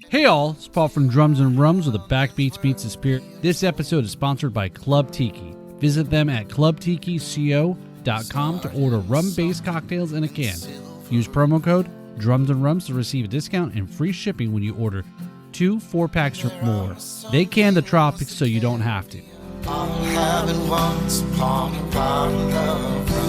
Hey all, it's Paul from Drums and Rums with the Backbeats Meets the Spirit. This episode is sponsored by Club Tiki. Visit them at clubtikico.com to order rum-based cocktails in a can. Use promo code Drums and Rums to receive a discount and free shipping when you order 2 4-packs or more. They can the tropics so you don't have to. I'm having once upon a bottle of rum.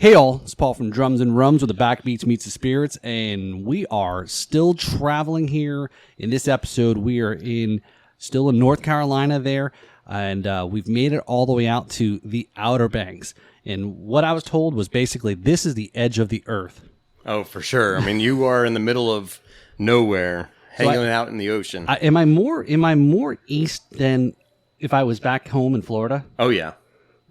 Hey all, it's Paul from Drums and Rums with the Backbeats Meets the Spirits, and we are still traveling here. In this episode, we are still in North Carolina there, and we've made it all the way out to the Outer Banks. And what I was told was basically this is the edge of the earth. Oh, for sure. I mean, you are in the middle of nowhere, hanging out in the ocean. Am I more east than if I was back home in Florida? Oh yeah,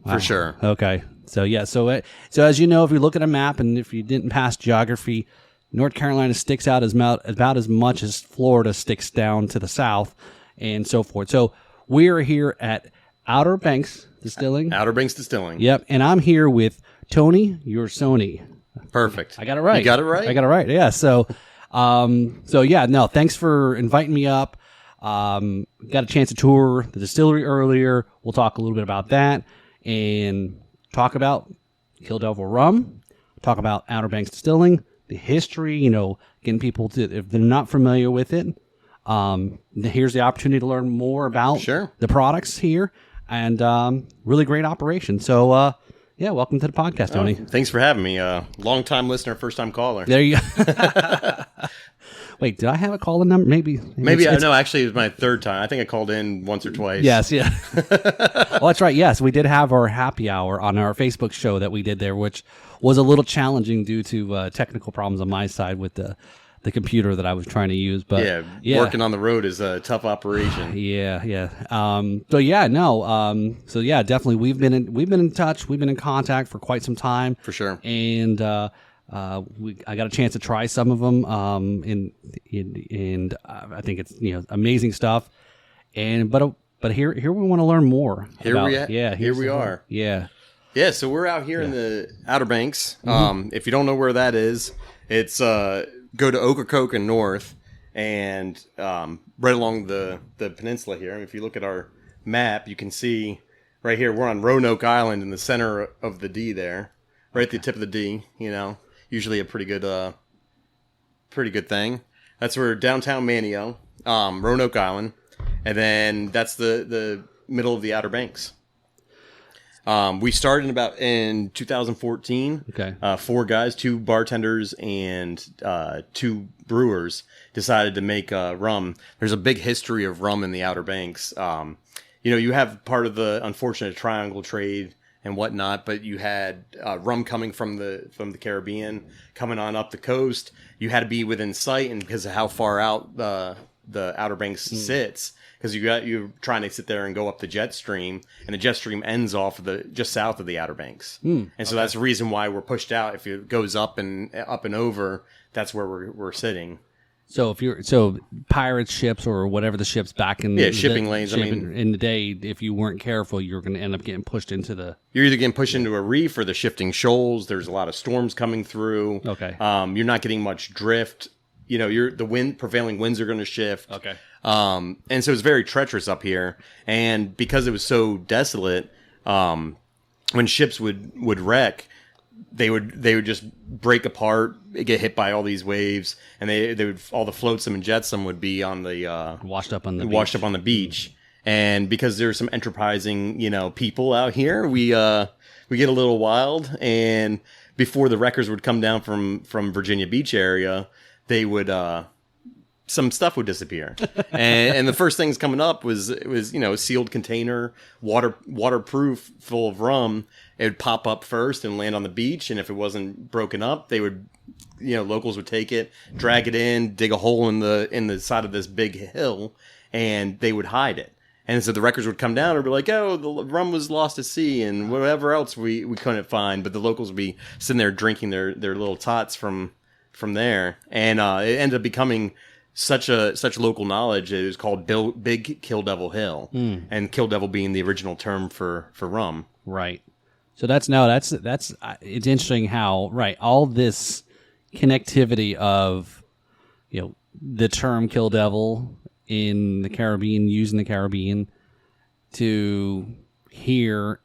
for sure. Okay. So yeah, so as you know, if you look at a map and if you didn't pass geography, North Carolina sticks out about as much as Florida sticks down to the south, and so forth. So we are here at Outer Banks Distilling. Outer Banks Distilling. Yep, and I'm here with Tony Ursone. Perfect. I got it right. You got it right? I got it right. Yeah. So yeah, no, thanks for inviting me up. Got a chance to tour the distillery earlier. We'll talk a little bit about that and talk about Kill Devil Rum, talk about Outer Banks Distilling, the history, getting people to, if they're not familiar with it, here's the opportunity to learn more about the products here, and really great operation. So, yeah, welcome to the podcast, Tony. Thanks for having me. Long-time listener, first-time caller. There you go. Wait, did I have a call-in number? Maybe No, actually, it was my third time. I think I called in once or twice. Yes, yeah. Well, that's right. Yes, we did have our happy hour on our Facebook show that we did there, which was a little challenging due to technical problems on my side with the computer that I was trying to use. But working on the road is a tough operation. Yeah. So yeah, definitely we've been in touch. We've been in contact for quite some time. For sure. And I got a chance to try some of them, and I think it's amazing stuff. But here we want to learn more. Here we are. Yeah. So we're out here in the Outer Banks. If you don't know where that is, it's go to Ocracoke North, and right along the peninsula here. I mean, if you look at our map, you can see right here we're on Roanoke Island in the center of the D there, right at the tip of the D. Usually a pretty good thing. That's where downtown Manio, Roanoke Island, and then that's the middle of the Outer Banks. We started in 2014. Okay. 4 guys, 2 bartenders, and 2 brewers decided to make rum. There's a big history of rum in the Outer Banks. You have part of the unfortunate triangle trade and whatnot, but you had rum coming from the Caribbean coming on up the coast. You had to be within sight, and because of how far out the Outer Banks sits, because you're trying to sit there and go up the jet stream, and the jet stream ends off just south of the Outer Banks, and so that's the reason why we're pushed out. If it goes up and over, that's where we're sitting. So pirate ships or whatever the ships back in shipping lanes. In the day, if you weren't careful, you're going to end up getting pushed into You're either getting pushed into a reef or the shifting shoals. There's a lot of storms coming through. Okay. You're not getting much drift. The prevailing winds are going to shift. Okay. And so it's very treacherous up here. And because it was so desolate, when ships would wreck, they would just break apart, get hit by all these waves, and they would, all the flotsam and jetsam would be on the washed up on the beach. And because there's some enterprising people out here, we get a little wild. And before the wreckers would come down from Virginia Beach area, they would some stuff would disappear. and the first things coming up was a sealed container, waterproof, full of rum. It would pop up first and land on the beach, and if it wasn't broken up, they would, locals would take it, drag it in, dig a hole in the side of this big hill, and they would hide it. And so the wreckers would come down and be like, "Oh, the rum was lost at sea," and whatever else we couldn't find. But the locals would be sitting there drinking their little tots from there, and it ended up becoming such local knowledge. It was called Big Kill Devil Hill, and Kill Devil being the original term for rum. Right. So that's it's interesting how all this connectivity of, the term Kill Devil in the Caribbean, used in the Caribbean, to here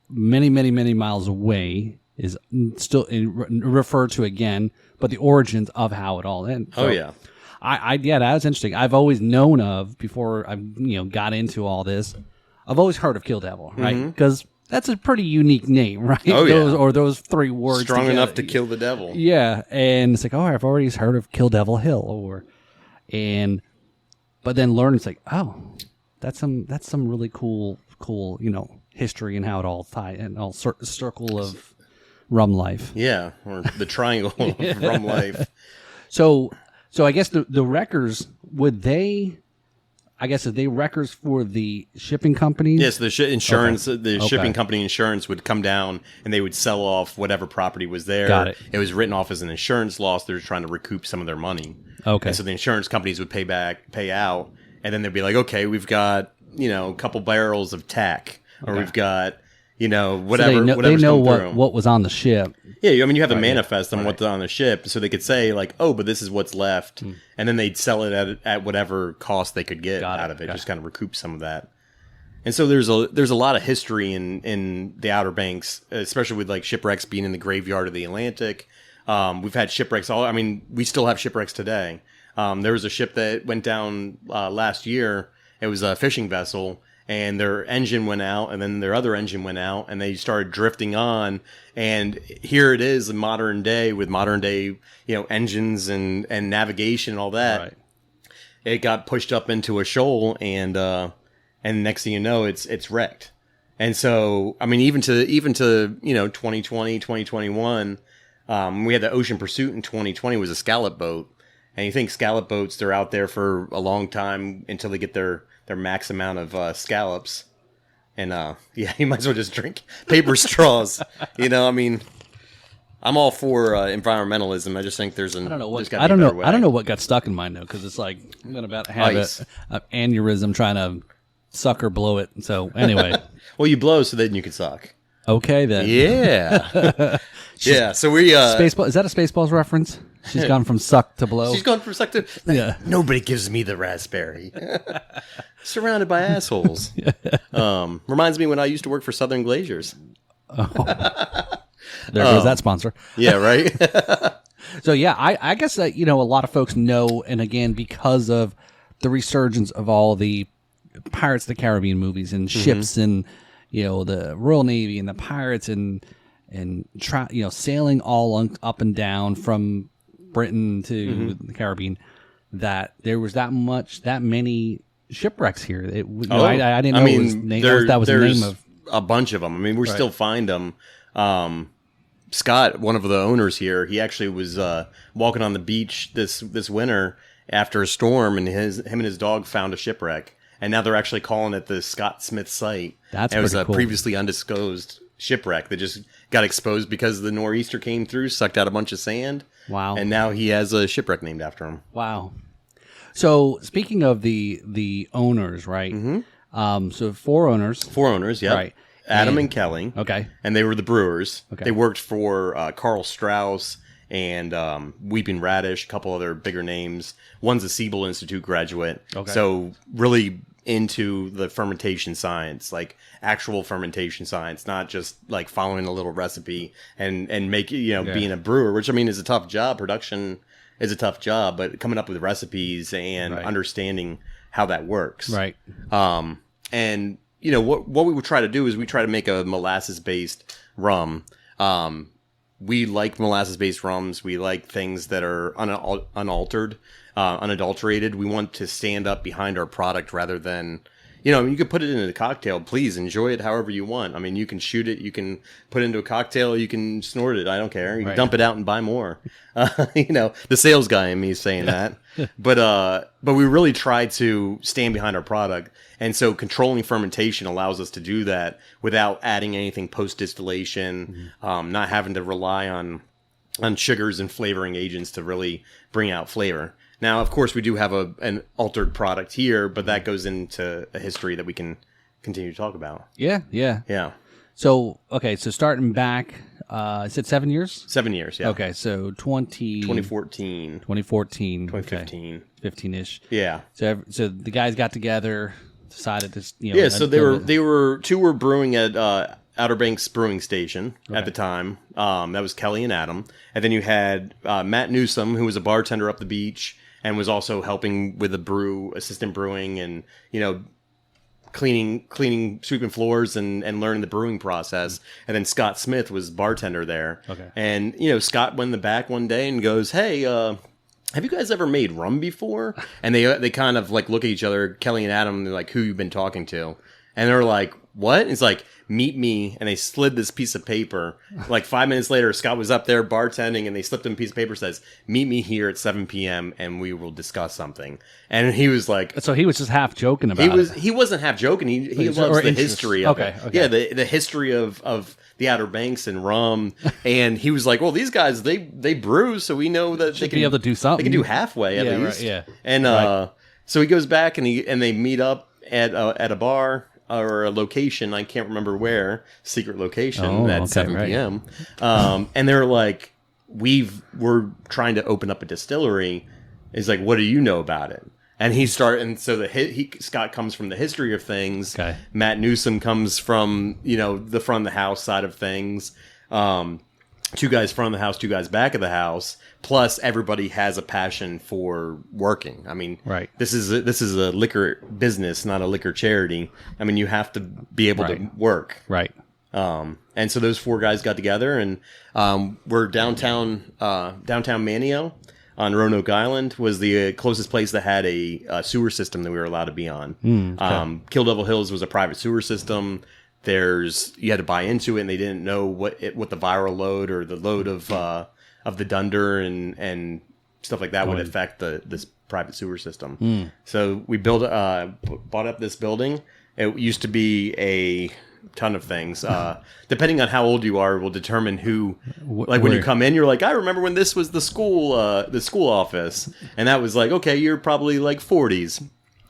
many, many, many miles away is still referred to again, but the origins of how it all ended. So, yeah. That was interesting. I've always known of, before I got into all this, I've always heard of Kill Devil, right? Because that's a pretty unique name, right? Oh, yeah. Those three words Strong together. enough to kill the devil. Yeah, and it's like, I've already heard of Kill Devil Hill, but then learn, it's like, that's some really cool, history and how it all ties and all circle of rum life. Yeah, or the triangle of rum life. So I guess the wreckers, are they wreckers for the shipping companies? Yes, the insurance, Okay. the shipping company insurance would come down and they would sell off whatever property was there. Got it. It was written off as an insurance loss. They're trying to recoup some of their money. Okay. And so the insurance companies would pay out, and then they'd be like, okay, we've got, a couple barrels of tack, or we've got, whatever. So they know what was on the ship. Yeah, you have a manifest on what's on the ship, so they could say like, but this is what's left, and then they'd sell it at whatever cost they could get out of it, just kind of recoup some of that. And so there's a lot of history in the Outer Banks, especially with like shipwrecks being in the graveyard of the Atlantic. We've had shipwrecks we still have shipwrecks today. There was a ship that went down last year. It was a fishing vessel, and their engine went out, and then their other engine went out, and they started drifting on. And here it is in modern day with modern day, engines and navigation and all that. Right. It got pushed up into a shoal, and next thing you know, it's wrecked. And so, even to 2020, 2021, we had the Ocean Pursuit in 2020 was a scallop boat. And you think scallop boats, they're out there for a long time until they get their max amount of scallops. And you might as well just drink paper straws. I'm all for environmentalism. I just think there's an. I don't know what got stuck in mine though, because it's like I'm about to have an aneurysm trying to suck or blow it. So anyway, well, you blow so then you can suck. Okay then. Yeah. Yeah. So we Spaceball. Is that a Spaceballs reference? She's gone from suck to blow. She's gone from suck to. Yeah. Nobody gives me the raspberry. Surrounded by assholes. Reminds me when I used to work for Southern Glaziers. Oh. There goes that sponsor. Yeah, right? So, yeah, I guess that, a lot of folks know, and again, because of the resurgence of all the Pirates of the Caribbean movies and ships and, the Royal Navy and the pirates and sailing all up and down from Britain to the Caribbean, that there was that many shipwrecks here. I didn't know that was the name of a bunch of them. We still find them. Scott, one of the owners here, he actually was walking on the beach this winter after a storm, and him and his dog found a shipwreck, and now they're actually calling it the Scott Smith site. It was a previously undisclosed shipwreck that just got exposed because the nor'easter came through, sucked out a bunch of sand. Wow! And now he has a shipwreck named after him. Wow. So speaking of the owners, right? So four owners. Yeah. Right. Adam and Kelly. Okay. And they were the brewers. Okay. They worked for Carl Strauss and Weeping Radish, a couple other bigger names. One's a Siebel Institute graduate. Okay. So really into the fermentation science, like actual fermentation science, not just like following a little recipe and being a brewer, which is a tough job. Production is a tough job, but coming up with recipes and understanding how that works. Right. And what we would try to do is we try to make a molasses-based rum. We like molasses-based rums. We like things that are unaltered, unadulterated. We want to stand up behind our product rather than, you could put it in a cocktail. Please enjoy it however you want. you can shoot it. You can put it into a cocktail. You can snort it. I don't care. You can dump it out and buy more. The sales guy in me is saying that. But we really try to stand behind our product. And so controlling fermentation allows us to do that without adding anything post-distillation, not having to rely on sugars and flavoring agents to really bring out flavor. Now, of course, we do have an altered product here, but that goes into a history that we can continue to talk about. Yeah. So starting back, Is it 7 years? 7 years, yeah. Okay, so 2014. 2014. 2015. Okay, 15-ish. Yeah. So the guys got together, decided to, Yeah, so two were brewing at Outer Banks Brewing Station at the time. That was Kelly and Adam. And then you had Matt Newsom, who was a bartender up the beach and was also helping with the assistant brewing and, cleaning, sweeping floors and learning the brewing process. And then Scott Smith was bartender there. Okay. And, Scott went in the back one day and goes, hey, have you guys ever made rum before? And they kind of like look at each other, Kelly and Adam, and they're like, who you been talking to? And they're like, what? And it's like, meet me. And they slid this piece of paper. Like 5 minutes later, Scott was up there bartending and they slipped him a piece of paper that says, meet me here at 7 p.m. and we will discuss something. And he was like... So he was just half joking about it. He wasn't half joking. He loves the history of it. Okay. Yeah, the history of the Outer Banks and rum. And he was like, well, these guys, they brew, so we know that they can be able to do something. They can do halfway at least. Right, yeah. And so he goes back and they meet up at a bar or a location, I can't remember where, secret location at 7 p.m. And they're like, we're trying to open up a distillery. He's like, what do you know about it? And so Scott comes from the history of things. Okay. Matt Newsom comes from, the front of the house side of things. Two guys front of the house, two guys back of the house. Plus, everybody has a passion for working. I mean, right. This is a liquor business, not a liquor charity. I mean, you have to be able to work. Right. And so those four guys got together, and we're downtown Manio on Roanoke Island was the closest place that had a sewer system that we were allowed to be on. Okay. Kill Devil Hills was a private sewer system. You had to buy into it, and they didn't know what the viral load or the load of the dunder and stuff like that would affect this private sewer system. So we bought up this building. It used to be a ton of things. Depending on how old you are, will determine who. Like when you come in, you're like, I remember when this was the school office, and that was like, okay, you're probably like 40s.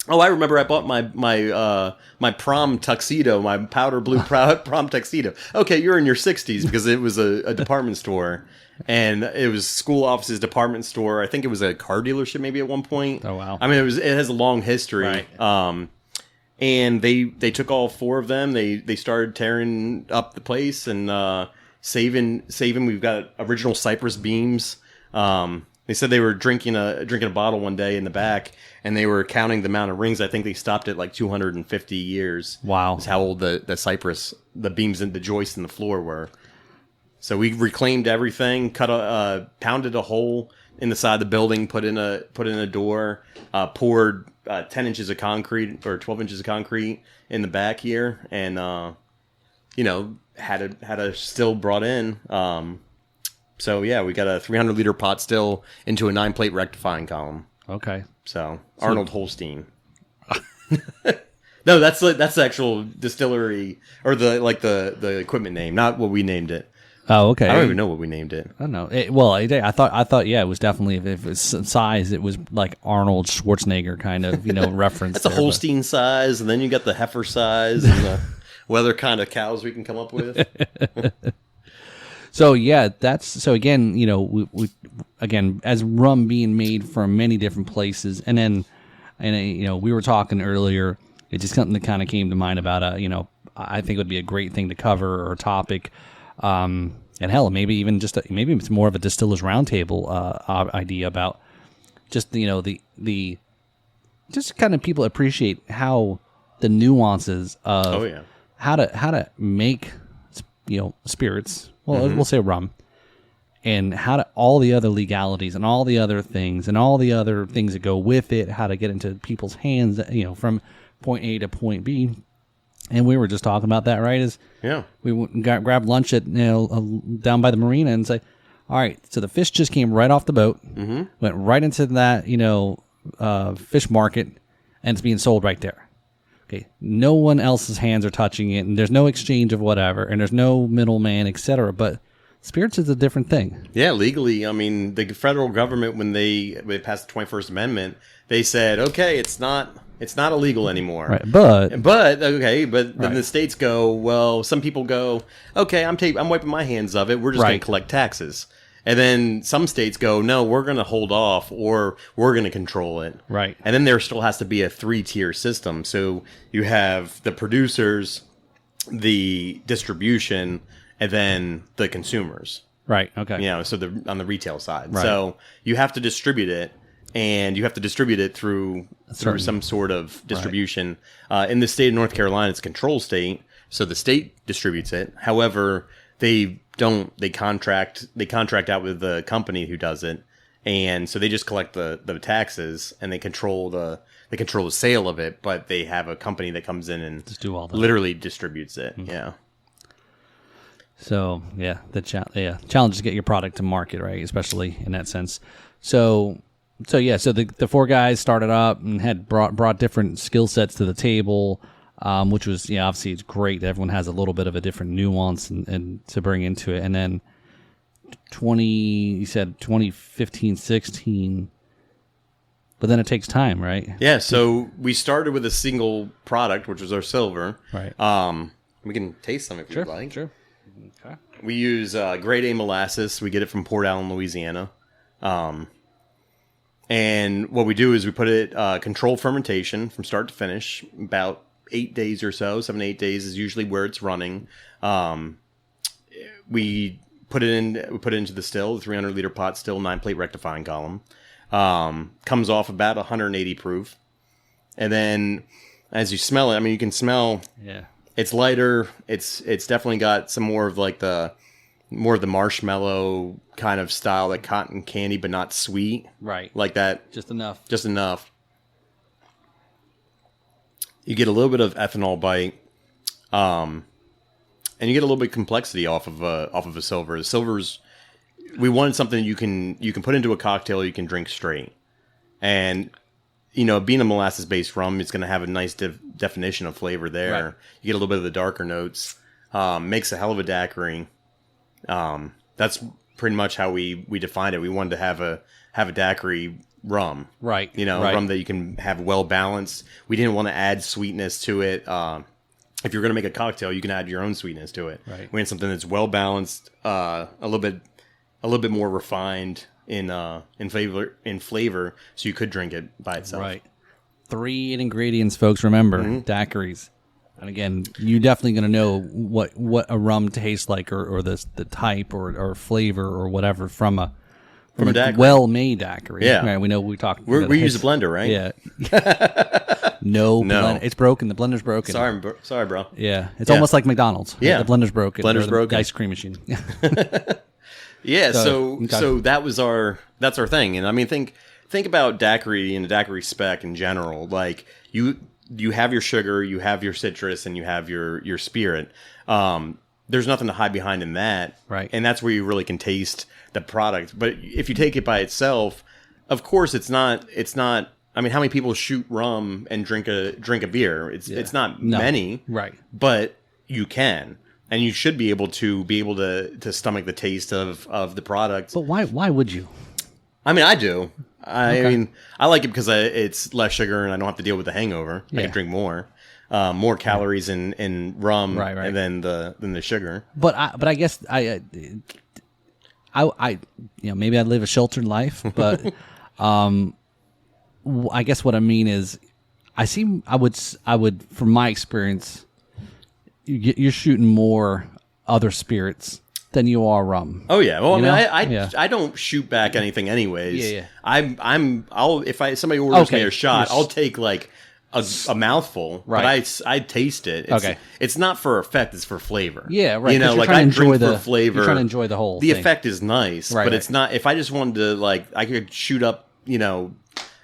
Oh, I remember I bought my prom tuxedo, my powder blue prom tuxedo. Okay, you're in your 60s because it was a department store. And it was school offices, department store. I think it was a car dealership maybe at one point. Oh, wow. I mean, it has a long history. Right. And they took all four of them. They started tearing up the place and saving. We've got original cypress beams. They said they were drinking a bottle one day in the back, and they were counting the amount of rings. I think they stopped at like 250 years. Wow. That's how old the cypress, the beams and the joists in the floor were. So we reclaimed everything, pounded a hole in the side of the building, put in a door, poured 10 inches of concrete or 12 inches of concrete in the back here, and had a still brought in. So yeah, we got a 300-liter pot still into a 9-plate rectifying column. Okay. So Arnold Holstein. No, that's the actual distillery or the equipment name, not what we named it. Oh, okay. I don't even know what we named it. I don't know. I thought, yeah, it was definitely, if it's size, it was like Arnold Schwarzenegger kind of, reference. That's a Holstein size, and then you got the heifer size, and what other kind of cows we can come up with. So yeah, again, we again, as rum being made from many different places, and we were talking earlier. It just something that kind of came to mind about I think it would be a great thing to cover or a topic. And hell, maybe even maybe it's more of a distiller's roundtable idea about just the just kind of people appreciate how the nuances of how to make spirits. Well, we'll say rum, and how to all the other legalities and all the other things that go with it. How to get into people's hands, from point A to point B. And we were just talking about that, right? We went and grabbed lunch at down by the marina and say, all right, so the fish just came right off the boat, went right into that fish market, and it's being sold right there. Okay, no one else's hands are touching it, and there's no exchange of whatever, and there's no middleman, etc. But spirits is a different thing. Yeah, legally, I mean, the federal government when they passed the 21st Amendment, they said, okay, it's not It's not illegal anymore. Right, but then the states go, well, some people go, okay, I'm wiping my hands of it. We're just going to collect taxes. And then some states go, no, we're going to hold off, or we're going to control it. Right. And then there still has to be a 3-tier system. So you have the producers, the distribution, and then the consumers. Right. Okay. You know, so on the retail side. Right. So you have to distribute it, and you have to distribute it through some sort of distribution. Right. In the state of North Carolina, it's a control state, so the state distributes it. However, they contract out with the company who does it, and so they just collect the taxes, and they control the sale of it, but they have a company that comes in and just do all that. Literally distributes it. Mm-hmm. Yeah. So yeah, challenge is to get your product to market, right? Especially in that sense. So the 4 guys started up and had brought different skill sets to the table, which was obviously it's great that everyone has a little bit of a different nuance and to bring into it. And then 2015, 16. But then it takes time, right? Yeah, so we started with a single product, which was our silver. Right. We can taste some if you'd like. Sure. Okay. We use grade A molasses. We get it from Port Allen, Louisiana. And what we do is we put it controlled fermentation from start to finish, about 8 days or so. 7 to 8 days is usually where it's running. We put it into the still, the 300-liter pot still, 9-plate rectifying column. Comes off about 180 proof. And then as you smell it, I mean, you can smell it's lighter. It's definitely got some more of the marshmallow kind of style, like cotton candy, but not sweet. Right. Like that. Just enough. You get a little bit of ethanol bite. And you get a little bit of complexity off of a silver. The silver's, we wanted something you can put into a cocktail you can drink straight. And being a molasses-based rum, it's going to have a nice definition of flavor there. Right. You get a little bit of the darker notes. Makes a hell of a daiquiri. That's pretty much how we defined it. We wanted to have a daiquiri rum. Right. Rum that you can have well balanced. We didn't want to add sweetness to it. If you're going to make a cocktail, you can add your own sweetness to it. Right. We want something that's well balanced, a little bit more refined in flavor, so you could drink it by itself. Right. 3 ingredients, folks. Remember, daiquiris. And again, you're definitely going to know what a rum tastes like, or the type or flavor or whatever from a well-made daiquiri. Yeah, right, we know we talked. We use a blender, right? Yeah. No. It's broken. The blender's broken. Sorry, bro. Yeah, it's almost like McDonald's. Yeah, the blender's broken. Blender's broken. The ice cream machine. Yeah. So that's our thing, and I mean think about daiquiri and the daiquiri spec in general. Like you have your sugar, you have your citrus, and you have your spirit. There's nothing to hide behind in that, right? And that's where you really can taste the product. But if you take it by itself, of course, it's not. I mean, how many people shoot rum and drink a beer? It's not many, right? But you can, and you should be able to stomach the taste of the product. But why would you? I mean, I do. I mean, I like it because it's less sugar and I don't have to deal with the hangover. I can drink more calories in rum than the sugar. But I guess I maybe I'd live a sheltered life, but I guess what I mean is I would from my experience, you're shooting more other spirits than you are rum. Oh yeah. Well, I don't shoot back anything anyways. Yeah. If somebody orders me a shot, I'll take like a mouthful, right? But I taste it. It's not for effect; it's for flavor. Yeah, right. Like I drink for flavor. You're trying to enjoy the whole. The thing. effect is nice, but it's not. If I just wanted to, I could shoot up,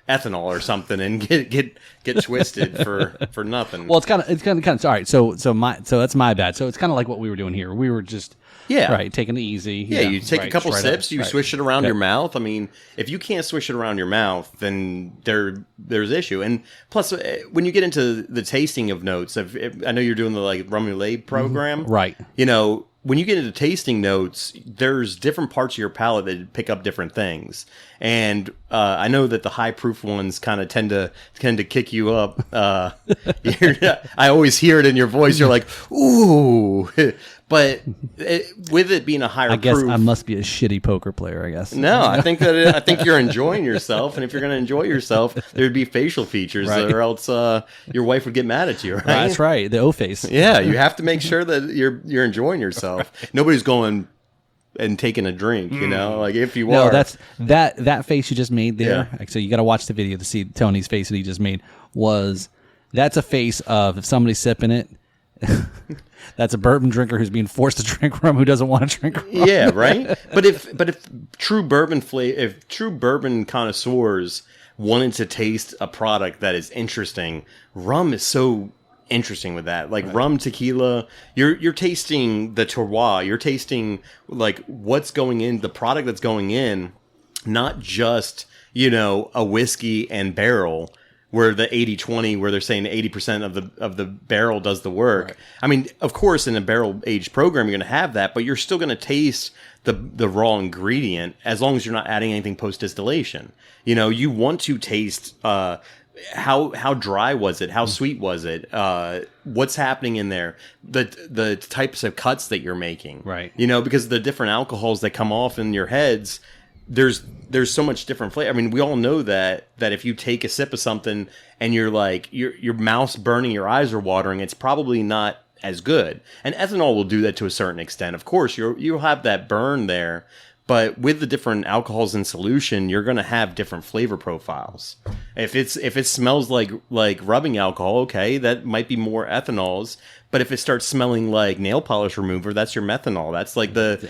ethanol or something and get twisted for nothing. Well, it's kind of all right. So that's my bad. So it's kind of like what we were doing here. We were just. Yeah. Right. Taking it easy. Yeah. You take a couple sips. You swish it around your mouth. I mean, if you can't swish it around your mouth, then there's issue. And plus, when you get into the tasting of notes, I know you're doing the rum program, right? when you get into tasting notes, there's different parts of your palate that pick up different things. And I know that the high proof ones kind of tend to kick you up. I always hear it in your voice. You're like, ooh. But with it being a higher I guess proof, I must be a shitty poker player, I guess. no, I think you're enjoying yourself, and if you're going to enjoy yourself, there'd be facial features, Right. or else your wife would get mad at you, right? That's right. The O face. Yeah, you have to make sure that you're enjoying yourself. Nobody's going and taking a drink, you know. Like if you No, are, that's that face you just made there. Yeah. So you got to watch the video to see Tony's face that he just made. That's a face of if somebody's sipping it. That's a bourbon drinker who's being forced to drink rum who doesn't want to drink rum. yeah, right. But if true bourbon connoisseurs wanted to taste a product that is interesting, rum is so interesting with that. Like rum, tequila, you're tasting the terroir, you're tasting like what's going in, the product that's going in, not just, a whiskey and barrel where the 80-20, where they're saying 80% of the barrel does the work. Right. I mean, of course, in a barrel aged program, you're going to have that, but you're still going to taste the raw ingredient as long as you're not adding anything post distillation. You want to taste how dry was it, how sweet was it, what's happening in there, the types of cuts that you're making, right? Because the different alcohols that come off in your heads. There's so much different flavor. I mean, we all know that if you take a sip of something and you're like your mouth's burning, your eyes are watering, it's probably not as good. And ethanol will do that to a certain extent. Of course, you'll have that burn there, but with the different alcohols in solution, you're going to have different flavor profiles. If it smells like rubbing alcohol, okay, that might be more ethanols. But if it starts smelling like nail polish remover, that's your methanol. That's like those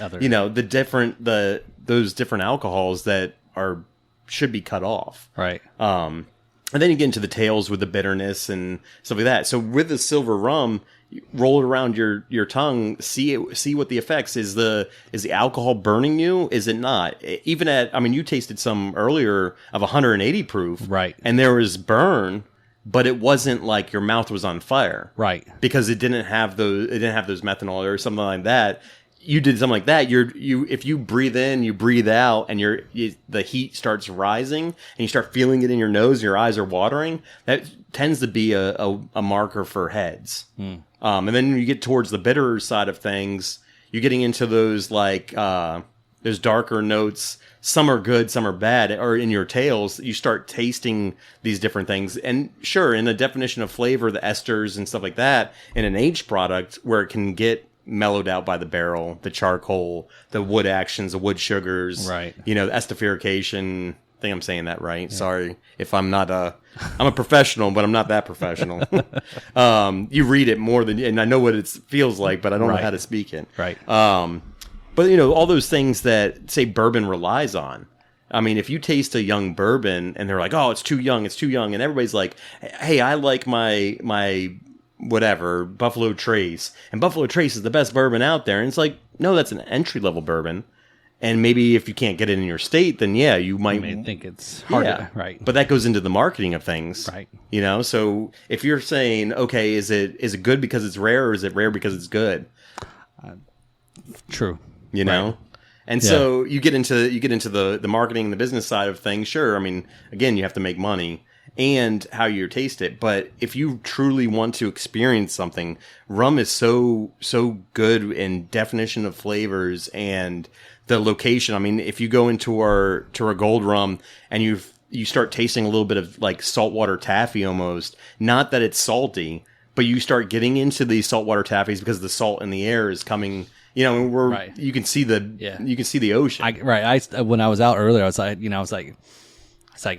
different alcohols that should be cut off. Right. And then you get into the tails with the bitterness and stuff like that. So with the silver rum, you roll it around your tongue, see what the effects is. The alcohol burning you? Is it not? Even you tasted some earlier of 180 proof, right? And there was burn, but it wasn't like your mouth was on fire, right? Because it didn't have those methanol or something like that. You did something like that. If you breathe in, you breathe out, and the heat starts rising, and you start feeling it in your nose. Your eyes are watering. That tends to be a marker for heads. And then when you get towards the bitter side of things, you're getting into those those darker notes. Some are good, some are bad. Or in your tails, you start tasting these different things. And sure, in the definition of flavor, the esters and stuff like that, in an aged product where it can get mellowed out by the barrel, the charcoal, the wood actions, the wood sugars, right? The esterification. I think I'm saying that right. Yeah. Sorry if I'm not I'm a professional, but I'm not that professional. You read it more than, and I know what it feels like, but I don't know how to speak it. Right. But all those things that say bourbon relies on. I mean, if you taste a young bourbon and they're like, "Oh, it's too young," and everybody's like, "Hey, I like my whatever, Buffalo Trace. And Buffalo Trace is the best bourbon out there." And it's like, no, that's an entry-level bourbon. And maybe if you can't get it in your state, then yeah, you might think it's harder. Yeah. Right. But that goes into the marketing of things. Right. So if you're saying, okay, is it good because it's rare, or is it rare because it's good? True. Right. And so you get into the marketing and the business side of things. Sure. I mean, again, you have to make money and how you taste it. But if you truly want to experience something, rum is so good in definition of flavors and the location. I mean, if you go into our gold rum and you start tasting a little bit of like saltwater taffy almost, not that it's salty, but you start getting into these saltwater taffies because the salt in the air is coming. You can see the ocean. When I was out earlier, I was like,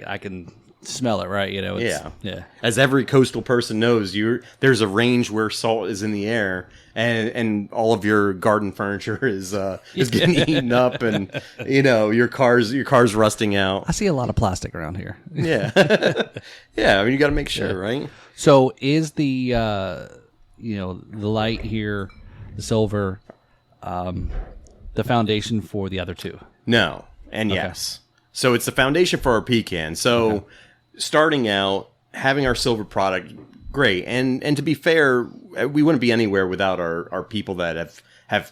I can smell it, right? Yeah. As every coastal person knows, there's a range where salt is in the air, and all of your garden furniture is getting eaten up, and your car's rusting out. I see a lot of plastic around here. Yeah, yeah. I mean, you got to make sure, right? So, is the the light here, the silver, the foundation for the other two? No, and yes. So it's the foundation for our pecan. So starting out, having our silver product, great. And to be fair, we wouldn't be anywhere without our people that have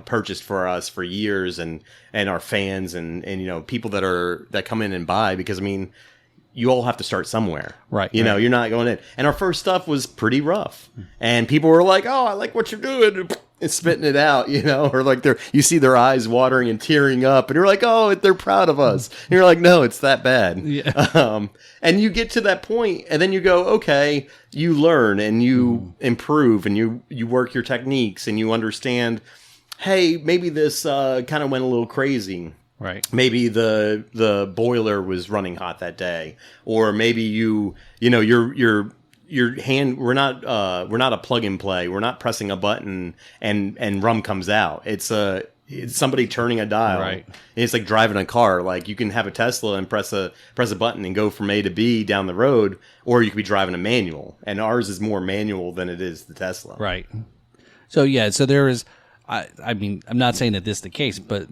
purchased for us for years, and our fans and people that come in and buy, because I mean, you all have to start somewhere, right? You're not going in. And our first stuff was pretty rough, and people were like, "Oh, I like what you're doing," and spitting it out, or like you see their eyes watering and tearing up, and you're like, "Oh, they're proud of us." And you're like, "No, it's that bad." Yeah. And you get to that point, and then you go, okay, you learn and you improve, and you work your techniques, and you understand, hey, maybe this kind of went a little crazy. Right. Maybe the boiler was running hot that day, or maybe your hand, we're not a plug and play. We're not pressing a button and rum comes out. It's somebody turning a dial. Right. It's like driving a car. Like, you can have a Tesla and press a button and go from A to B down the road, or you could be driving a manual. And ours is more manual than it is the Tesla. Right. So yeah, so there is. I mean, I'm not saying that this is the case, but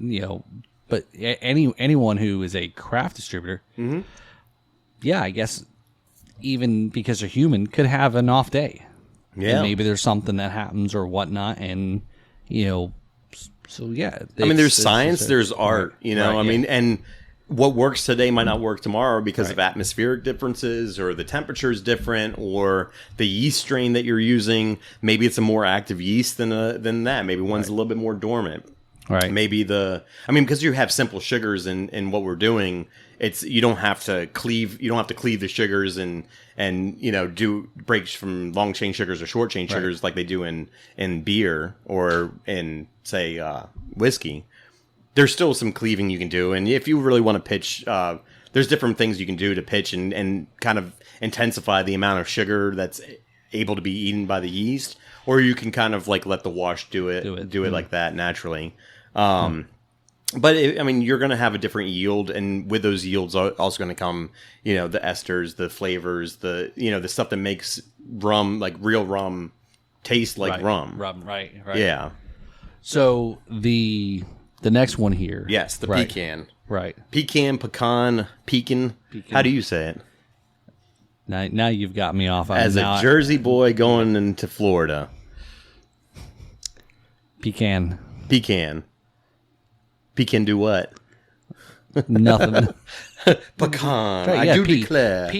but anyone who is a craft distributor, yeah, I guess even because they're human, could have an off day. Yeah. And maybe there's something that happens or whatnot, and so yeah. I mean, there's science, there's art, Right, I mean, and what works today might not work tomorrow because Right. of atmospheric differences, or the temperature is different, or the yeast strain that you're using. Maybe it's a more active yeast than that. Maybe one's a little bit more dormant. Right. Maybe because you have simple sugars in what we're doing, you don't have to cleave the sugars and do breaks from long chain sugars or short chain sugars like they do in beer or in, say, whiskey. There's still some cleaving you can do, and if you really want to pitch, there's different things you can do to pitch and kind of intensify the amount of sugar that's able to be eaten by the yeast, or you can kind of like let the wash do it like that naturally. But you're going to have a different yield, and with those yields are also going to come, the esters, the flavors, the stuff that makes rum, like real rum, taste like rum. Rum, right. Yeah. So the next one here. Yes, the pecan. Right. Pecan. How do you say it? Now you've got me off. As a Jersey boy going into Florida. Pecan. Pecan do what? Nothing. Pecan. Right, I do declare.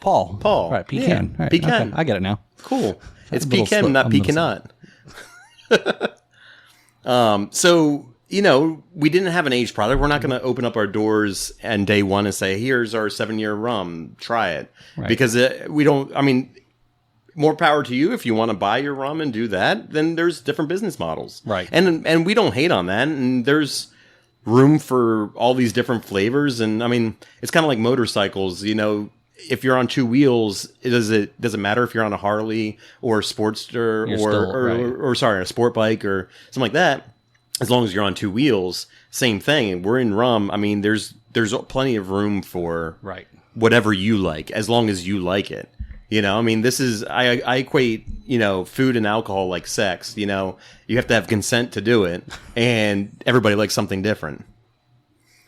Paul. Right, pecan. Yeah, Right, pecan. okay, I get it now. Cool. It's a little pecan, slow. not I'm a little pecanut. So, we didn't have an aged product. We're not going to open up our doors and day one and say, here's our 7-year rum. Try it. Right. Because we don't, more power to you. If you want to buy your rum and do that, then there's different business models. Right. And we don't hate on that. And there's room for all these different flavors. And it's kind of like motorcycles, if you're on two wheels, does it matter if you're on a Harley or a Sportster or a sport bike or something like that? As long as you're on two wheels, same thing. And we're in rum. There's plenty of room for whatever you like, as long as you like it. This is, I equate, food and alcohol like sex. You have to have consent to do it, and everybody likes something different.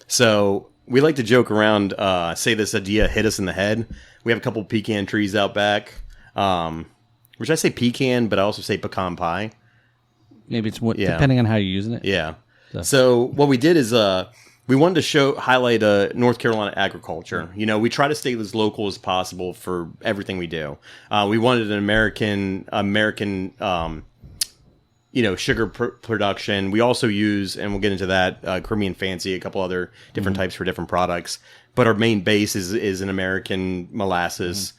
So we like to joke around, say this idea hit us in the head. We have a couple pecan trees out back, which I say pecan, but I also say pecan pie. Maybe it's depending on how you're using it. Yeah. So what we did is we wanted to highlight North Carolina agriculture. We try to stay as local as possible for everything we do. We wanted an American sugar production. We also use, and we'll get into that, Caribbean Fancy, a couple other different types for different products. But our main base is an American molasses.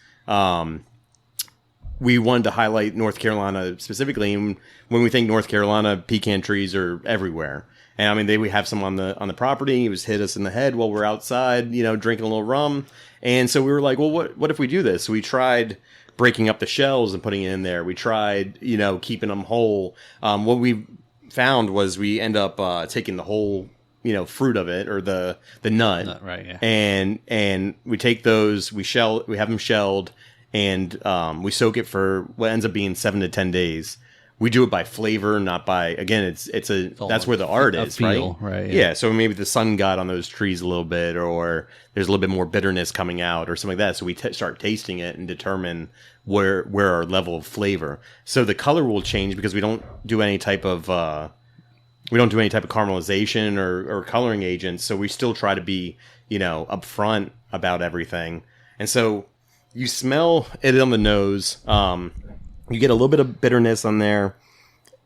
We wanted to highlight North Carolina specifically. And when we think North Carolina, pecan trees are everywhere. And we have some on the property. It was hit us in the head while we're outside, drinking a little rum. And so we were like, well, what if we do this? So we tried breaking up the shells and putting it in there. We tried, keeping them whole. What we found was we end up taking the whole, fruit of it, or the nut. Right, yeah. And we take those, we have them shelled, and we soak it for what ends up being 7 to 10 days. We do it by flavor, not by, again, that's where the art is, feel, right? Yeah. So maybe the sun got on those trees a little bit, or there's a little bit more bitterness coming out, or something like that. So we start tasting it and determine where our level of flavor. So the color will change because we don't do any type of we don't do any type of caramelization or coloring agents. So we still try to be, upfront about everything. And so you smell it on the nose. You get a little bit of bitterness on there,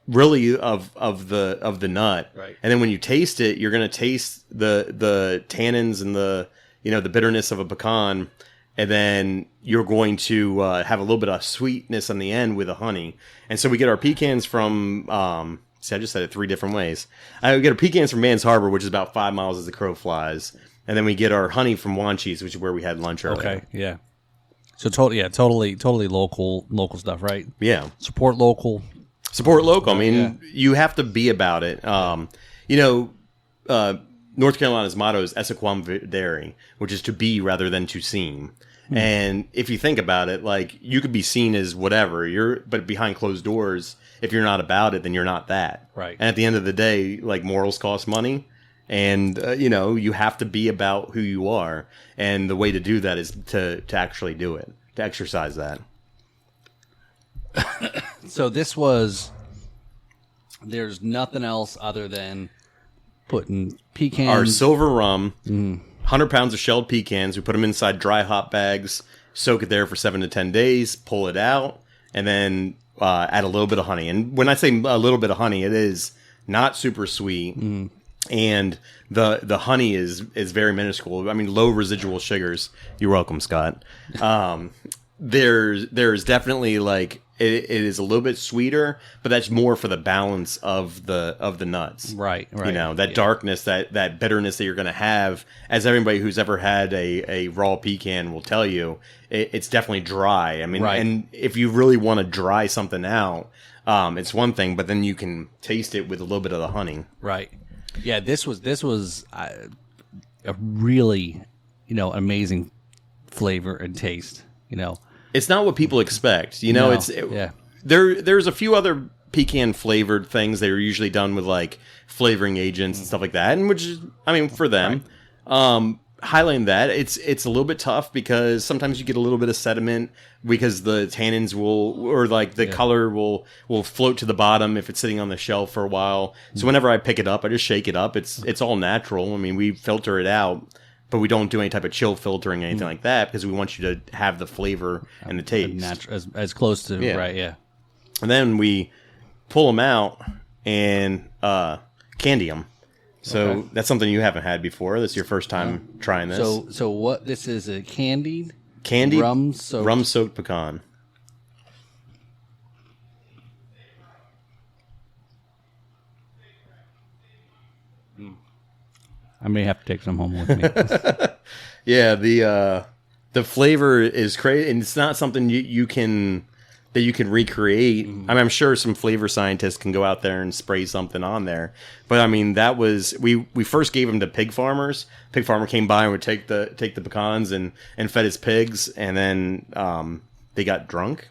really of the nut. Right. And then when you taste it, you're going to taste the tannins and the bitterness of a pecan. And then you're going to have a little bit of sweetness on the end with the honey. And so we get our pecans from, see, I just said it 3 different ways. We get our pecans from Mans Harbor, which is about 5 miles as the crow flies. And then we get our honey from Wanchese, which is where we had lunch earlier. Okay, yeah. So totally local stuff, right? Yeah. Support local. Support local. I mean, you have to be about it. North Carolina's motto is esse quam videre, which is to be rather than to seem. And if you think about it, like, you could be seen as whatever but behind closed doors, if you're not about it, then you're not that. Right. And at the end of the day, like, morals cost money, and you have to be about who you are, and the way to do that is to actually do it, to exercise that. So there's nothing else other than putting pecans. Our silver rum, 100 pounds of shelled pecans. We put them inside dry hop bags, soak it there for 7 to 10 days, pull it out, and then add a little bit of honey. And when I say a little bit of honey, it is not super sweet. And the honey is very minuscule. I mean, low residual sugars. You're welcome, Scott. There's definitely, like, it is a little bit sweeter, but that's more for the balance of the nuts. Right. That darkness, that bitterness that you're going to have, as everybody who's ever had a raw pecan will tell you, it's definitely dry. I mean, and if you really want to dry something out, it's one thing, but then you can taste it with a little bit of the honey. Right. Yeah, this was a really, amazing flavor and taste, It's not what people expect. There's a few other pecan flavored things that are usually done with, like, flavoring agents and stuff like that, and which is, I mean, for them, highlighting that, it's a little bit tough because sometimes you get a little bit of sediment because the tannins the color will float to the bottom if it's sitting on the shelf for a while. So whenever I pick it up, I just shake it up. It's all natural. I mean, we filter it out, but we don't do any type of chill filtering or anything like that because we want you to have the flavor and the taste. As close to, right, yeah. And then we pull them out and candy them. So that's something you haven't had before. This is your first time trying this. So what, this is a candied rum soaked pecan. I may have to take some home with me. Yeah, the flavor is crazy, and it's not something you can recreate. I mean, I'm sure some flavor scientists can go out there and spray something on there, but I mean, that was we first gave them to pig farmers. Pig farmer came by and would take the pecans and fed his pigs, and then they got drunk.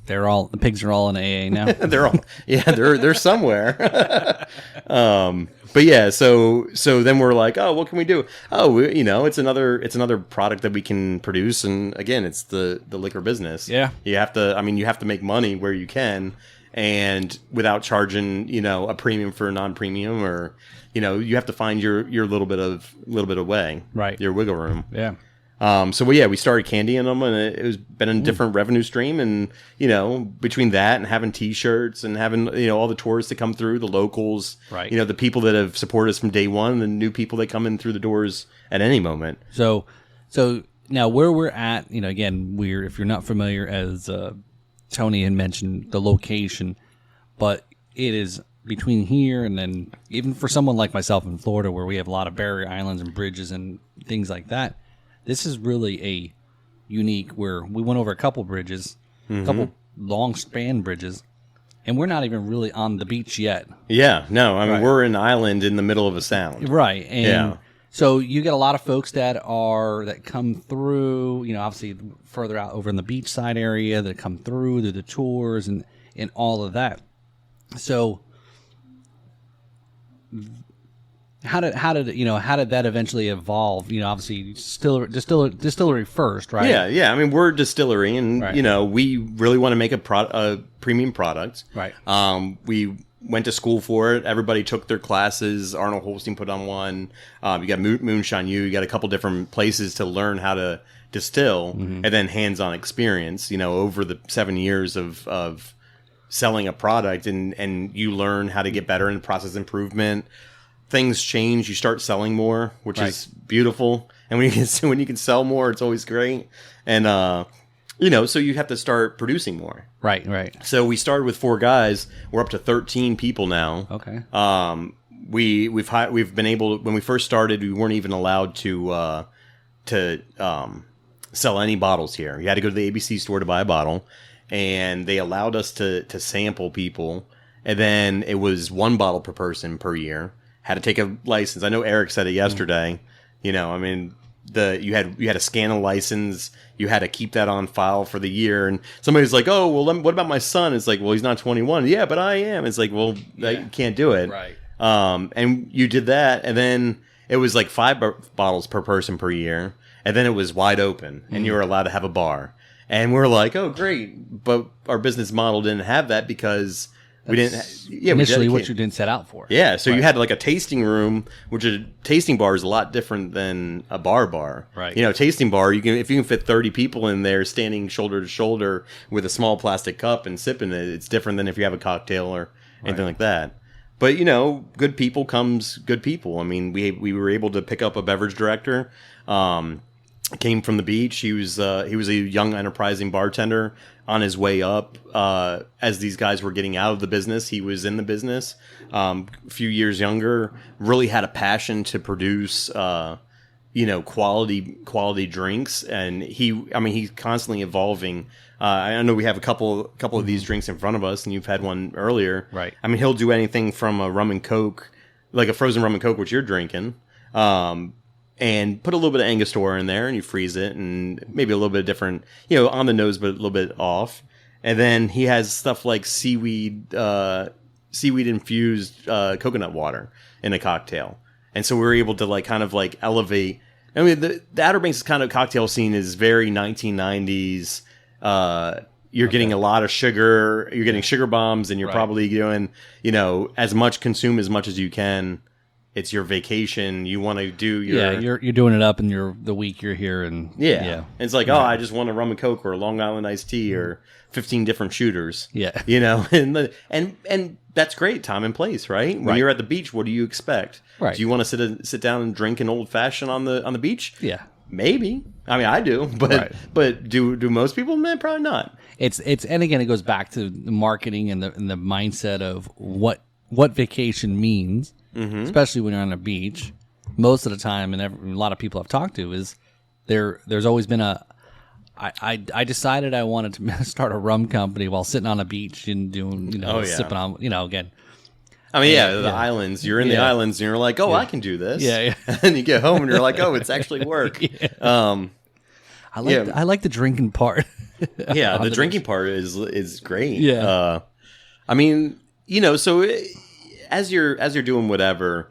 The pigs are all in AA now. they're somewhere. But yeah, so then we're like, oh, what can we do? Oh, it's another product that we can produce, and again, it's the liquor business. Yeah, you have to make money where you can, and without charging a premium for a non-premium, or you have to find your little bit of way, right? Your wiggle room. Yeah. We started candying them, and it was been a different revenue stream. And, between that and having T-shirts and having, all the tourists that come through, the locals, right? The people that have supported us from day one, and the new people that come in through the doors at any moment. So now where we're at, again, if you're not familiar, as Tony had mentioned, the location, but it is between here and then, even for someone like myself in Florida, where we have a lot of barrier islands and bridges and things like that. This is really a unique, where we went over a couple bridges, a couple long span bridges, and we're not even really on the beach yet. Yeah, no, I mean, we're an island in the middle of a sound. Right. And so you get a lot of folks that come through, obviously further out over in the beachside area, that come through the tours and all of that. So How did that eventually evolve? Obviously distillery first, right? Yeah. I mean, we're a distillery, and Right. we really want to make a premium product. Right. We went to school for it. Everybody took their classes. Arnold Holstein put on one. You got Moonshine U. You got a couple different places to learn how to distill, and then hands-on experience. Over the 7 years of selling a product, and you learn how to get better in process improvement. Things change. You start selling more, which is beautiful. And when you can sell more, it's always great. And so you have to start producing more. Right. So we started with 4 guys. We're up to 13 people now. Okay. We've been able to, when we first started, we weren't even allowed to sell any bottles here. You had to go to the ABC store to buy a bottle, and they allowed us to sample people. And then it was 1 bottle per person per year. Had to take a license. I know Eric said it yesterday. I mean, you had to scan a license. You had to keep that on file for the year. And somebody's like, "Oh, well, what about my son?" It's like, "Well, he's not 21." Yeah, but I am. It's like, well, you can't do it. Right. And you did that, and then it was like 5 bottles per person per year, and then it was wide open, and you were allowed to have a bar. And we're like, "Oh, great!" But our business model didn't have that because. We didn't. Yeah, initially what you didn't set out for. Yeah, so you had like a tasting room, which a tasting bar is a lot different than a bar. Right. Tasting bar, if you can fit 30 people in there standing shoulder to shoulder with a small plastic cup and sipping it, it's different than if you have a cocktail or anything like that. But good people comes good people. I mean, we were able to pick up a beverage director. Came from the beach. He was a young enterprising bartender on his way up. As these guys were getting out of the business, he was in the business. A few years younger, really had a passion to produce, quality drinks, and he's constantly evolving. I know we have a couple of these drinks in front of us, and you've had one earlier. Right. I mean, he'll do anything from a rum and coke, like a frozen rum and coke, which you're drinking. And put a little bit of Angostura in there, and you freeze it, and maybe a little bit different, on the nose, but a little bit off. And then he has stuff like seaweed infused coconut water in a cocktail. And so we were able to kind of elevate. I mean, the Outer Banks kind of cocktail scene is very 1990s. You're getting a lot of sugar. You're getting sugar bombs, and you're probably doing, consume as much as you can. It's your vacation. You want to do your... Yeah, you're doing it up in the week you're here. And yeah. It's like, I just want a rum and coke or a Long Island iced tea or 15 different shooters. Yeah. And that's great, time and place, right? When you're at the beach, what do you expect? Right. Do you want to sit down and drink an old fashioned on the beach? Yeah. Maybe. I mean, I do, but do most people? Man, probably not. It's and again, it goes back to the marketing and the mindset of what vacation means. Mm-hmm. Especially when you're on a beach, most of the time, and a lot of people I've talked to is there's always been I decided I wanted to start a rum company while sitting on a beach and doing sipping on again. I mean, the islands. You're in the islands, and you're like, I can do this. Yeah. And you get home, and you're like, it's actually work. I like the drinking part. Yeah, the drinking part is great. Yeah. I mean, so. As you're doing whatever,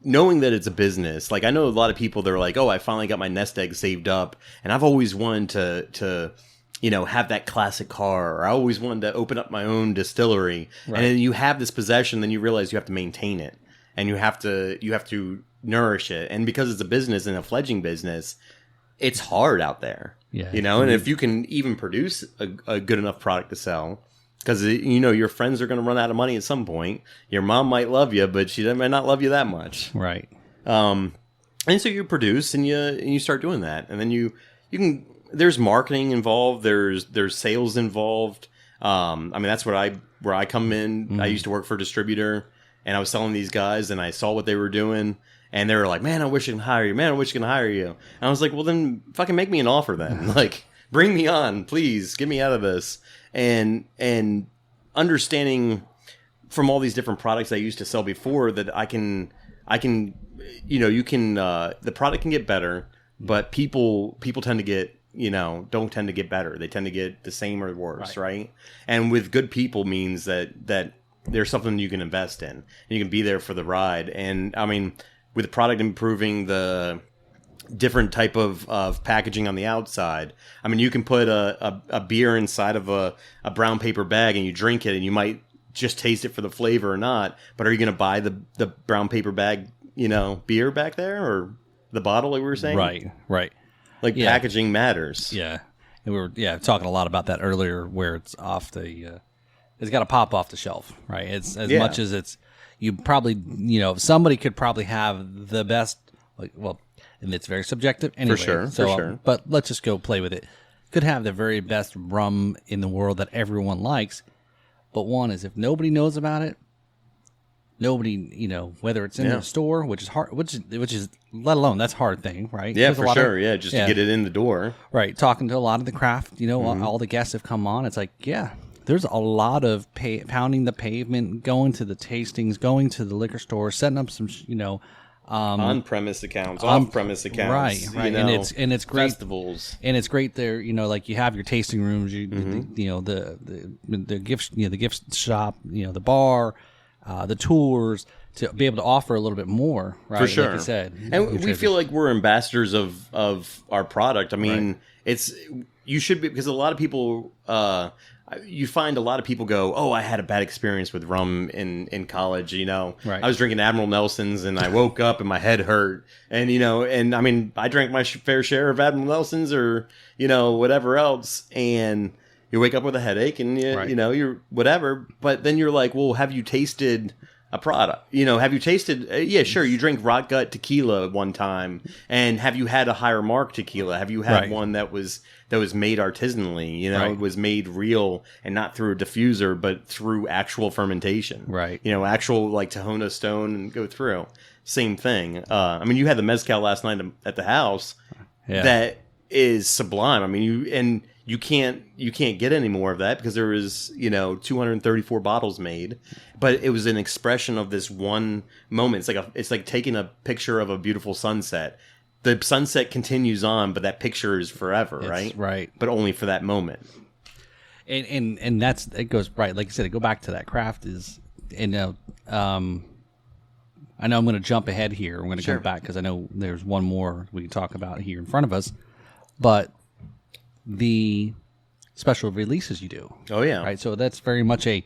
knowing that it's a business, I know a lot of people, they're like, I finally got my nest egg saved up, and I've always wanted to have that classic car, or I always wanted to open up my own distillery. Right. And then you have this possession, then you realize you have to maintain it, and you have to nourish it. And because it's a business and a fledgling business, it's hard out there. Yeah. And if you can even produce a good enough product to sell, because, your friends are going to run out of money at some point. Your mom might love you, but she might not love you that much. Right. And so you produce and you start doing that. And then you can, there's marketing involved. There's sales involved. I mean, that's where I come in. Mm-hmm. I used to work for a distributor, and I was selling these guys, and I saw what they were doing. And they were like, "Man, I wish I can hire you. Man, I wish I can hire you." And I was like, "Well, then fucking make me an offer then. Bring me on, please. Get me out of this." And understanding from all these different products I used to sell before that I can the product can get better, but people tend to get, don't tend to get better. They tend to get the same or worse, right? And with good people means that there's something you can invest in, and you can be there for the ride. And I mean, with the product improving, the different type of packaging on the outside. I mean, you can put a beer inside of a brown paper bag and you drink it and you might just taste it for the flavor or not. But are you going to buy the brown paper bag, beer back there, or the bottle like we were saying? Right. Like packaging matters. Yeah. And we were talking a lot about that earlier, where it's off the it's got to pop off the shelf, right? It's as much as it's, you probably, somebody could probably have the best, and it's very subjective anyway. For sure. But let's just go play with it. Could have the very best rum in the world that everyone likes, but one is, if nobody knows about it, nobody, whether it's in the store, which is hard, which is let alone, that's a hard thing, right? Yeah, for sure. Just to get it in the door. Right. Talking to a lot of the craft, all the guests have come on. It's like, there's a lot of pounding the pavement, going to the tastings, going to the liquor store, setting up some, on-premise accounts, off-premise accounts, right, and it's great. Festivals, and it's great there. Like you have your tasting rooms, the gift shop, the bar, the tours, to be able to offer a little bit more, right? For sure. Like you said, and we feel like we're ambassadors of our product. I mean, you should be, because a lot of people. You find a lot of people go, "Oh, I had a bad experience with rum in college." Right. I was drinking Admiral Nelson's, and I woke up and my head hurt. And and I mean, I drank my fair share of Admiral Nelson's, or whatever else, and you wake up with a headache, and you're whatever. But then you're like, "Well, have you tasted a product? Have you tasted? Yeah, sure. You drank rot gut tequila one time, and have you had a higher mark tequila? Have you had one that was made artisanally? It was made real and not through a diffuser, but through actual fermentation. Right. Actual like Tahona Stone and go through. Same thing. I mean, you had the mezcal last night at the house. Yeah. That is sublime. I mean, you can't get any more of that, because there was 234 bottles made, but it was an expression of this one moment. It's like taking a picture of a beautiful sunset. The sunset continues on, but that picture is forever, right? Right. But only for that moment. And that's, it goes right. Like you said, to go back to that craft is, I know I'm going to jump ahead here. I'm going to go back, because I know there's one more we can talk about here in front of us, but the special releases you do. Oh yeah. Right. So that's very much it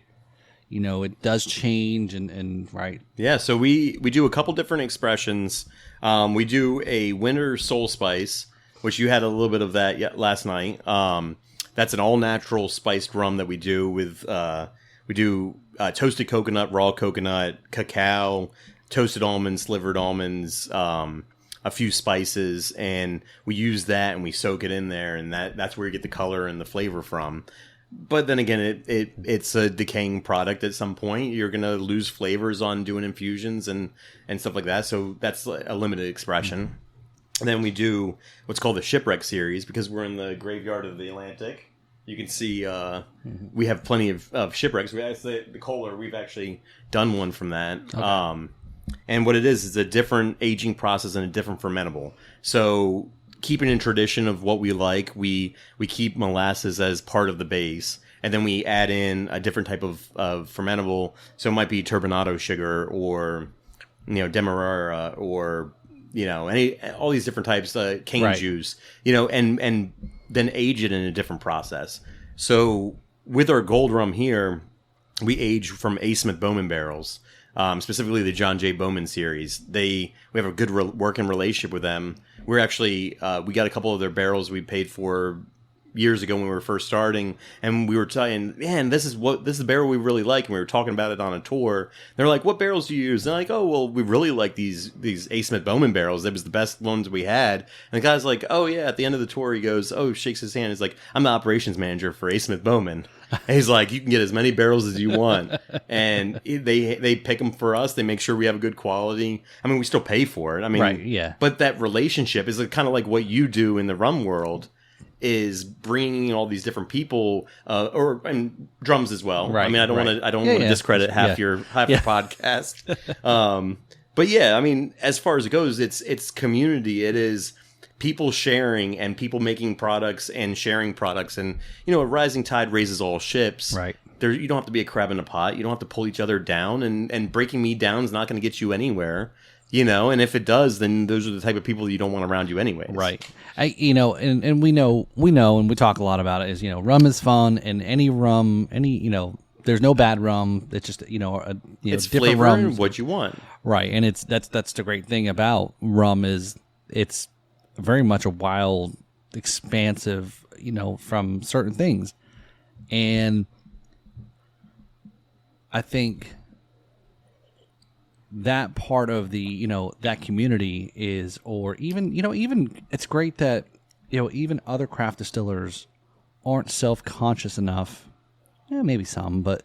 does change and right. Yeah. So we do a couple different expressions. We do a winter soul spice, which you had a little bit of that last night. That's an all natural spiced rum that we do with, toasted coconut, raw coconut, cacao, toasted almonds, slivered almonds, a few spices, and we use that and we soak it in there, and that's where you get the color and the flavor from. But then again, it's a decaying product. At some point, you're going to lose flavors on doing infusions and stuff like that. So that's a limited expression. Mm-hmm. And then we do what's called the Shipwreck series, because we're in the graveyard of the Atlantic. You can see we have plenty of shipwrecks. The Kohler, we've actually done one from that. Okay. And what it is a different aging process and a different fermentable. So keeping in tradition of what we like, we keep molasses as part of the base, and then we add in a different type of fermentable. So it might be turbinado sugar, or demerara, or all these different types, cane juice, and then age it in a different process. So with our gold rum here, we age from A. Smith Bowman barrels. Specifically the John J. Bowman series. We have a good working relationship with them. We're actually, we got a couple of their barrels we paid for years ago when we were first starting, and we were saying, man, this is the barrel we really like, and we were talking about it on a tour. They're like, what barrels do you use? And they're like, oh, well, we really like these A. Smith Bowman barrels. It was the best ones we had. And the guy's like, oh yeah, at the end of the tour, he goes, shakes his hand. He's like, I'm the operations manager for A. Smith Bowman. And he's like, you can get as many barrels as you want. And they pick them for us. They make sure we have a good quality. I mean, we still pay for it. I mean, right, yeah. But that relationship is kind of like what you do in the rum world, is bringing all these different people, and drums as well. Right, I mean, I don't want to discredit half your podcast. But yeah, I mean, as far as it goes, it's community. It is people sharing and people making products and sharing products, and a rising tide raises all ships. Right. You don't have to be a crab in a pot. You don't have to pull each other down, and breaking me down is not going to get you anywhere. And if it does, then those are the type of people you don't want around you anyways. Right. And we know, and we talk a lot about it, is, rum is fun, and any rum, there's no bad rum. It's just, It's different flavor rums. and what you want. Right. And that's the great thing about rum is it's very much a wild, expansive, from certain things. And I think that part of the, that community is, or even it's great that, even other craft distillers aren't self-conscious enough. Yeah, maybe some, but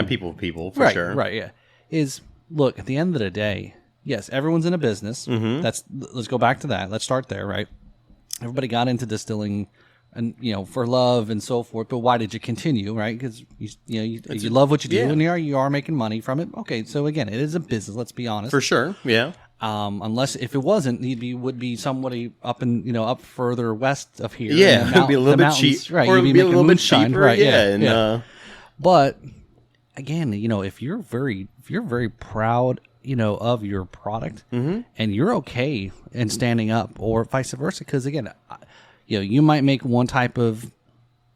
people for right, sure. Right. Yeah. Is, look, at the end of the day, yes, everyone's in a business. Mm-hmm. Let's go back to that. Let's start there, right? Everybody got into distilling, and for love and so forth. But why did you continue, right? Because you love what you do, and you are making money from it. Okay, so again, it is a business. Let's be honest. For sure, yeah. Unless if it wasn't, would be somebody up up further west of here. Yeah, it'd be a little bit cheap, right? Or it'd be a little bit cheaper, right? Yeah. But again, if you're very proud, of your product, mm-hmm. and you're okay in standing up, or vice versa, because again, you might make one type of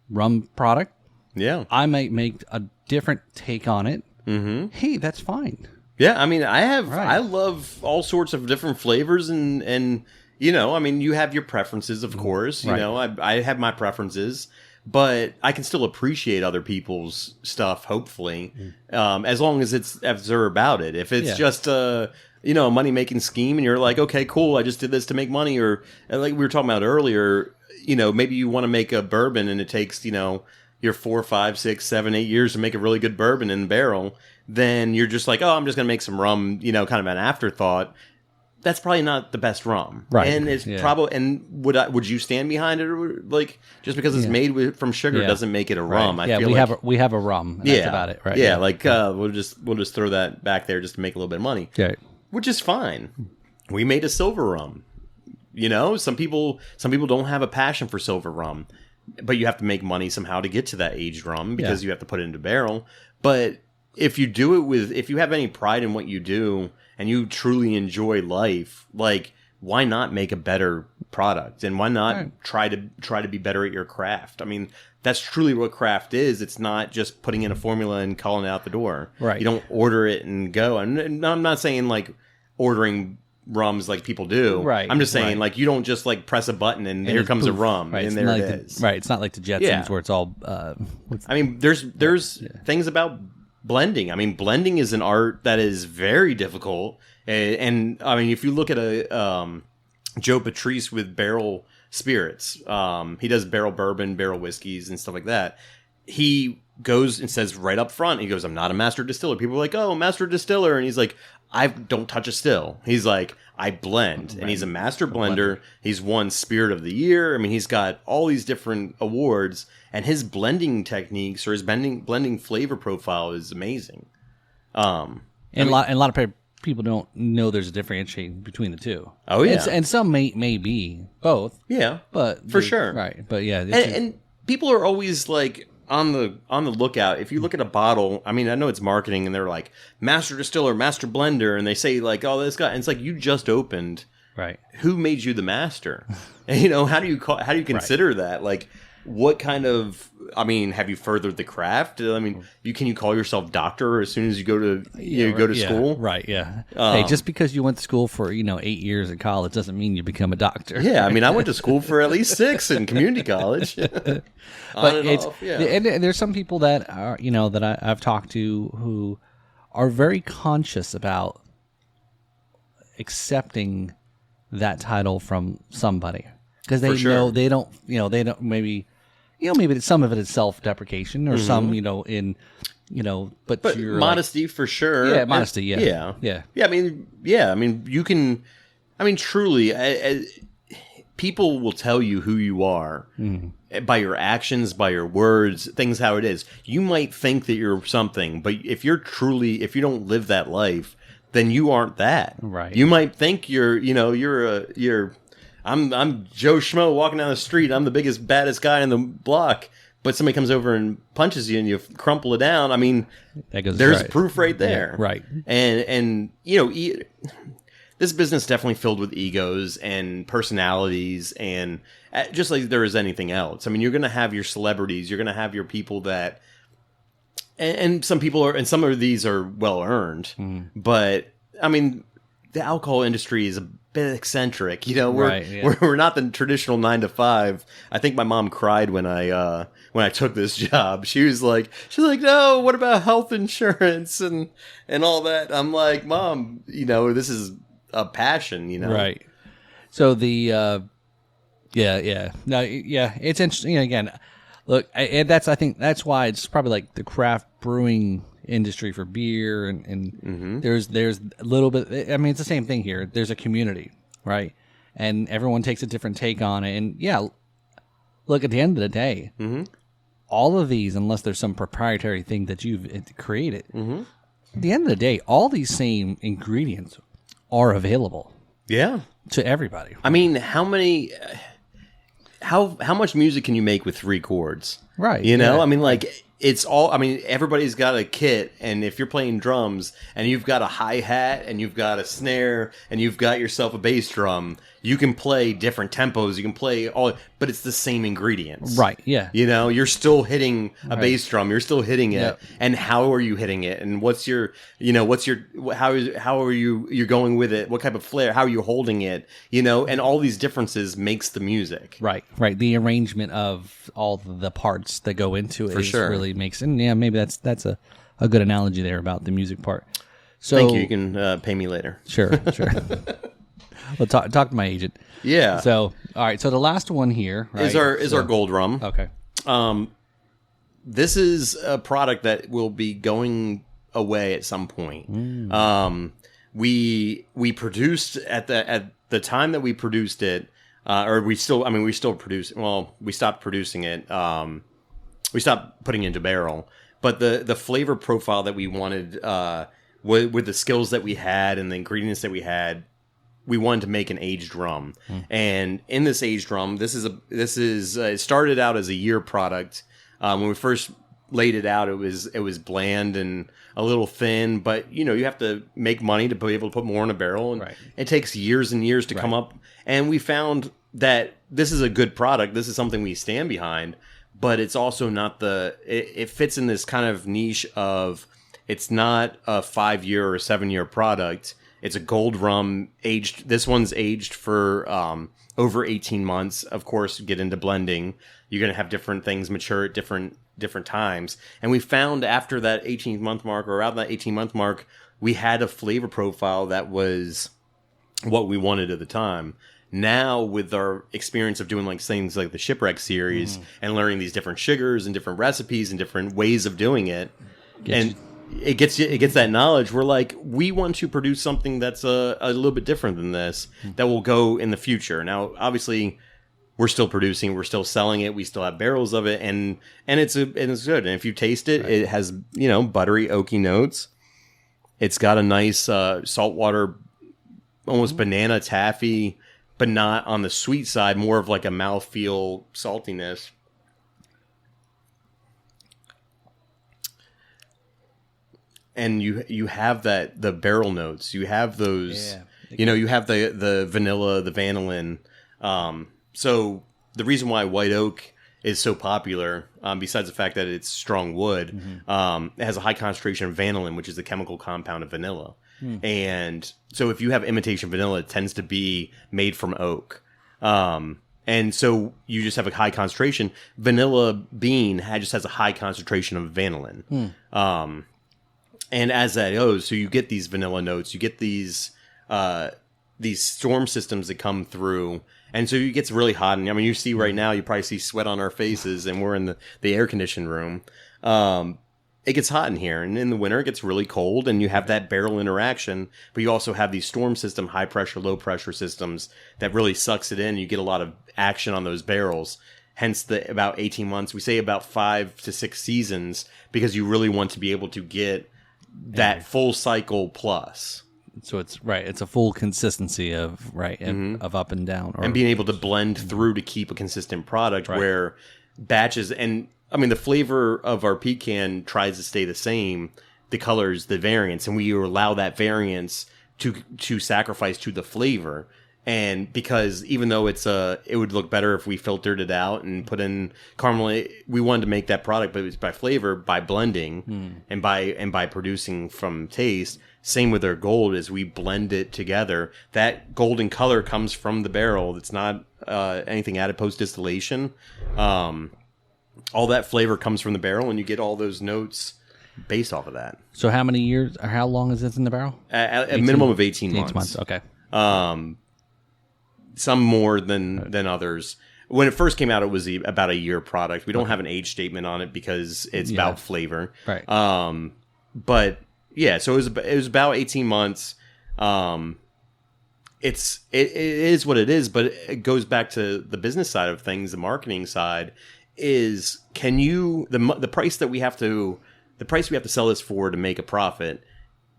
rum product. Yeah. I might make a different take on it. Mm-hmm. Hey, that's fine. Yeah, I love all sorts of different flavors, and you have your preferences, of course. I have my preferences, but I can still appreciate other people's stuff, hopefully, as long as they're about it. If it's just a money-making scheme, and you're like, okay, cool, I just did this to make money, or like we were talking about earlier, maybe you want to make a bourbon, and it takes, your 4, 5, 6, 7, 8 years to make a really good bourbon in barrel, then you're just like, oh, I'm just going to make some rum, kind of an afterthought. That's probably not the best rum. Right. And it's probably, and would you stand behind it, or like, just because it's made from sugar doesn't make it a rum. Right. I feel we have a rum. And that's about it, right? Yeah, like we'll just throw that back there just to make a little bit of money. Okay. Which is fine. We made a silver rum. Some people don't have a passion for silver rum, but you have to make money somehow to get to that aged rum because you have to put it into barrel. But if you do it if you have any pride in what you do and you truly enjoy life, like, why not make a better product, and why not try to be better at your craft? I mean, that's truly what craft is. It's not just putting in a formula and calling it out the door. Right. You don't order it and go. And I'm not saying like ordering rums like people do. Right. I'm just saying like you don't just like press a button and here comes a rum, right. and there it is. Right. It's not like the Jetsons where it's all. I mean, there's things about blending. I mean, blending is an art that is very difficult. And I mean, if you look at a Joe Patrice with barrel spirits, he does barrel bourbon, barrel whiskeys, and stuff like that. He goes and says right up front, he goes, "I'm not a master distiller." People are like, "Oh, master distiller," and he's like, "I don't touch a still." He's like, "I blend," and he's a master blender. He's won Spirit of the Year. I mean, he's got all these different awards, and his blending techniques or his blending flavor profile is amazing. And a lot of people don't know there's a differentiation between the two. Oh yeah, and some may be both. Yeah, but for sure, right? But yeah, and people are always like on the lookout. If you look at a bottle, I mean, I know it's marketing, and they're like master distiller, master blender, and they say like, "Oh, this guy," and it's like you just opened. Right. Who made you the master? And, how do you consider that? Like, what kind of? I mean, have you furthered the craft? I mean, can you call yourself doctor as soon as you go to school? Right. Yeah. Hey, just because you went to school for 8 years in college doesn't mean you become a doctor. Yeah. I mean, I went to school for at least 6 in community college. But and there's some people that are that I've talked to who are very conscious about accepting that title from somebody because they know they don't maybe some of it is self-deprecation or some but you're modesty for sure. Yeah, modesty. Yeah. I mean, you can. I mean, truly, people will tell you who you are by your actions, by your words, things how it is. You might think that you're something, but if you don't live that life, then you aren't that. Right. You might think you're I'm Joe Schmo walking down the street. I'm the biggest, baddest guy in the block. But somebody comes over and punches you and you crumple it down. I mean, there's proof right there. Yeah, right. And this business definitely filled with egos and personalities, and just like there is anything else. I mean, you're going to have your celebrities, you're going to have your people that, and some people are, and some of these are well earned, but I mean, the alcohol industry is a bit eccentric. You know, we're not the traditional 9 to 5. I think my mom cried when I took this job. She's like, no, what about health insurance and all that? I'm like, Mom, you know, this is a passion, you know? Right. So the, it's interesting. Again, look, I think that's why it's probably like the craft brewing industry for beer and there's a little bit, I mean, it's the same thing here. There's a community, right? And everyone takes a different take on it. And yeah, look, at the end of the day, all of these, unless there's some proprietary thing that you've created, at the end of the day, all these same ingredients are available. Yeah. To everybody. I mean, how much music can you make with 3 chords? Right. You know, yeah. I mean, like, it's all, I mean, everybody's got a kit, and if you're playing drums and you've got a hi-hat and you've got a snare and you've got yourself a bass drum, you can play different tempos, you can play all, but it's the same ingredients. Right, yeah. You know, you're still hitting a bass drum, you're still hitting it, Yep. and how are you hitting it, and what's your, you know, how are you're going with it, what type of flair, how are you holding it, you know, and all these differences makes the music. Right. The arrangement of all the parts that go into it really makes, and yeah, maybe that's a good analogy there about the music part. So Thank you. You can pay me later. Sure. Well, talk to my agent. Yeah. So, all right. So the last one here is our gold rum. Okay. This is a product that will be going away at some point. We produced at the time that we produced it, we still produce. Well, we stopped producing it. We stopped putting it into barrel. But the flavor profile that we wanted, with the skills that we had and the ingredients that we had, we wanted to make an aged rum. And in this aged rum, this is it started out as a year product. When we first laid it out, it was bland and a little thin, but you know, you have to make money to be able to put more in a barrel, and it takes years and years to come up. And we found that this is a good product. This is something we stand behind, but it's also not it fits in this kind of niche of, it's not a 5-year or a 7-year product. It's a gold rum aged. This one's aged for over 18 months. Of course, get into blending. You're going to have different things mature at different times. And we found after that 18-month mark, or around that 18-month mark, we had a flavor profile that was what we wanted at the time. Now, with our experience of doing like things like the Shipwreck series and learning these different sugars and different recipes and different ways of doing it, it gets that knowledge. We're like, we want to produce something that's a little bit different than this, that will go in the future. Now, obviously, we're still producing, we're still selling it, we still have barrels of it, and it's good. And if you taste it, it has, you know, buttery, oaky notes. It's got a nice saltwater, almost banana taffy, but not on the sweet side, more of like a mouthfeel saltiness. And you have the barrel notes. You have those, you know, you have the vanilla, the vanillin. So the reason why white oak is so popular, besides the fact that it's strong wood, it has a high concentration of vanillin, which is the chemical compound of vanilla. And so if you have imitation vanilla, it tends to be made from oak. And so you just have a high concentration. Vanilla bean just has a high concentration of vanillin. And as that goes, so you get these vanilla notes, you get these storm systems that come through, and so it gets really hot. And I mean, you see right now, you probably see sweat on our faces, and we're in the air conditioned room. It gets hot in here, and in the winter it gets really cold, and you have that barrel interaction, but you also have these storm system, high pressure, low pressure systems that really sucks it in. And you get a lot of action on those barrels. Hence the about 18 months. We say about 5 to 6 seasons, because you really want to be able to get that full cycle plus. So it's a full consistency of of up and down, and being able to blend through to keep a consistent product where batches, and I mean the flavor of our pecan tries to stay the same, the colors, the variance, and we allow that variance to sacrifice to the flavor. And because even though it would look better if we filtered it out and put in caramel, we wanted to make that product, but it was by flavor, by blending, and by producing from taste. Same with our gold, as we blend it together. That golden color comes from the barrel. It's not anything added post distillation. All that flavor comes from the barrel, and you get all those notes based off of that. So how many years or how long is this in the barrel? A minimum of 18 months. 18 months. Okay. Some more than others. When it first came out, it was about a year product. We don't have an age statement on it because it's about flavor. Right. But yeah, so it was about 18 months. It is what it is, but it goes back to the business side of things. The marketing side is, can you the price we have to sell this for to make a profit?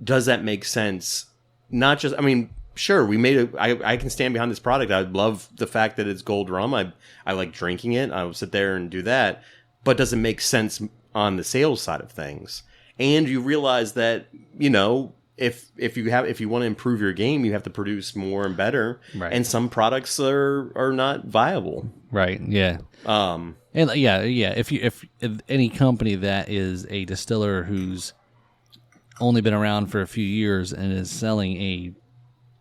Does that make sense? Not just, I mean, sure, I can stand behind this product. I love the fact that it's gold rum. I like drinking it. I will sit there and do that. But does it make sense on the sales side of things? And you realize that, you know, if you want to improve your game, you have to produce more and better. Right. And some products are not viable. Right. Yeah. And if any company that is a distiller who's only been around for a few years and is selling a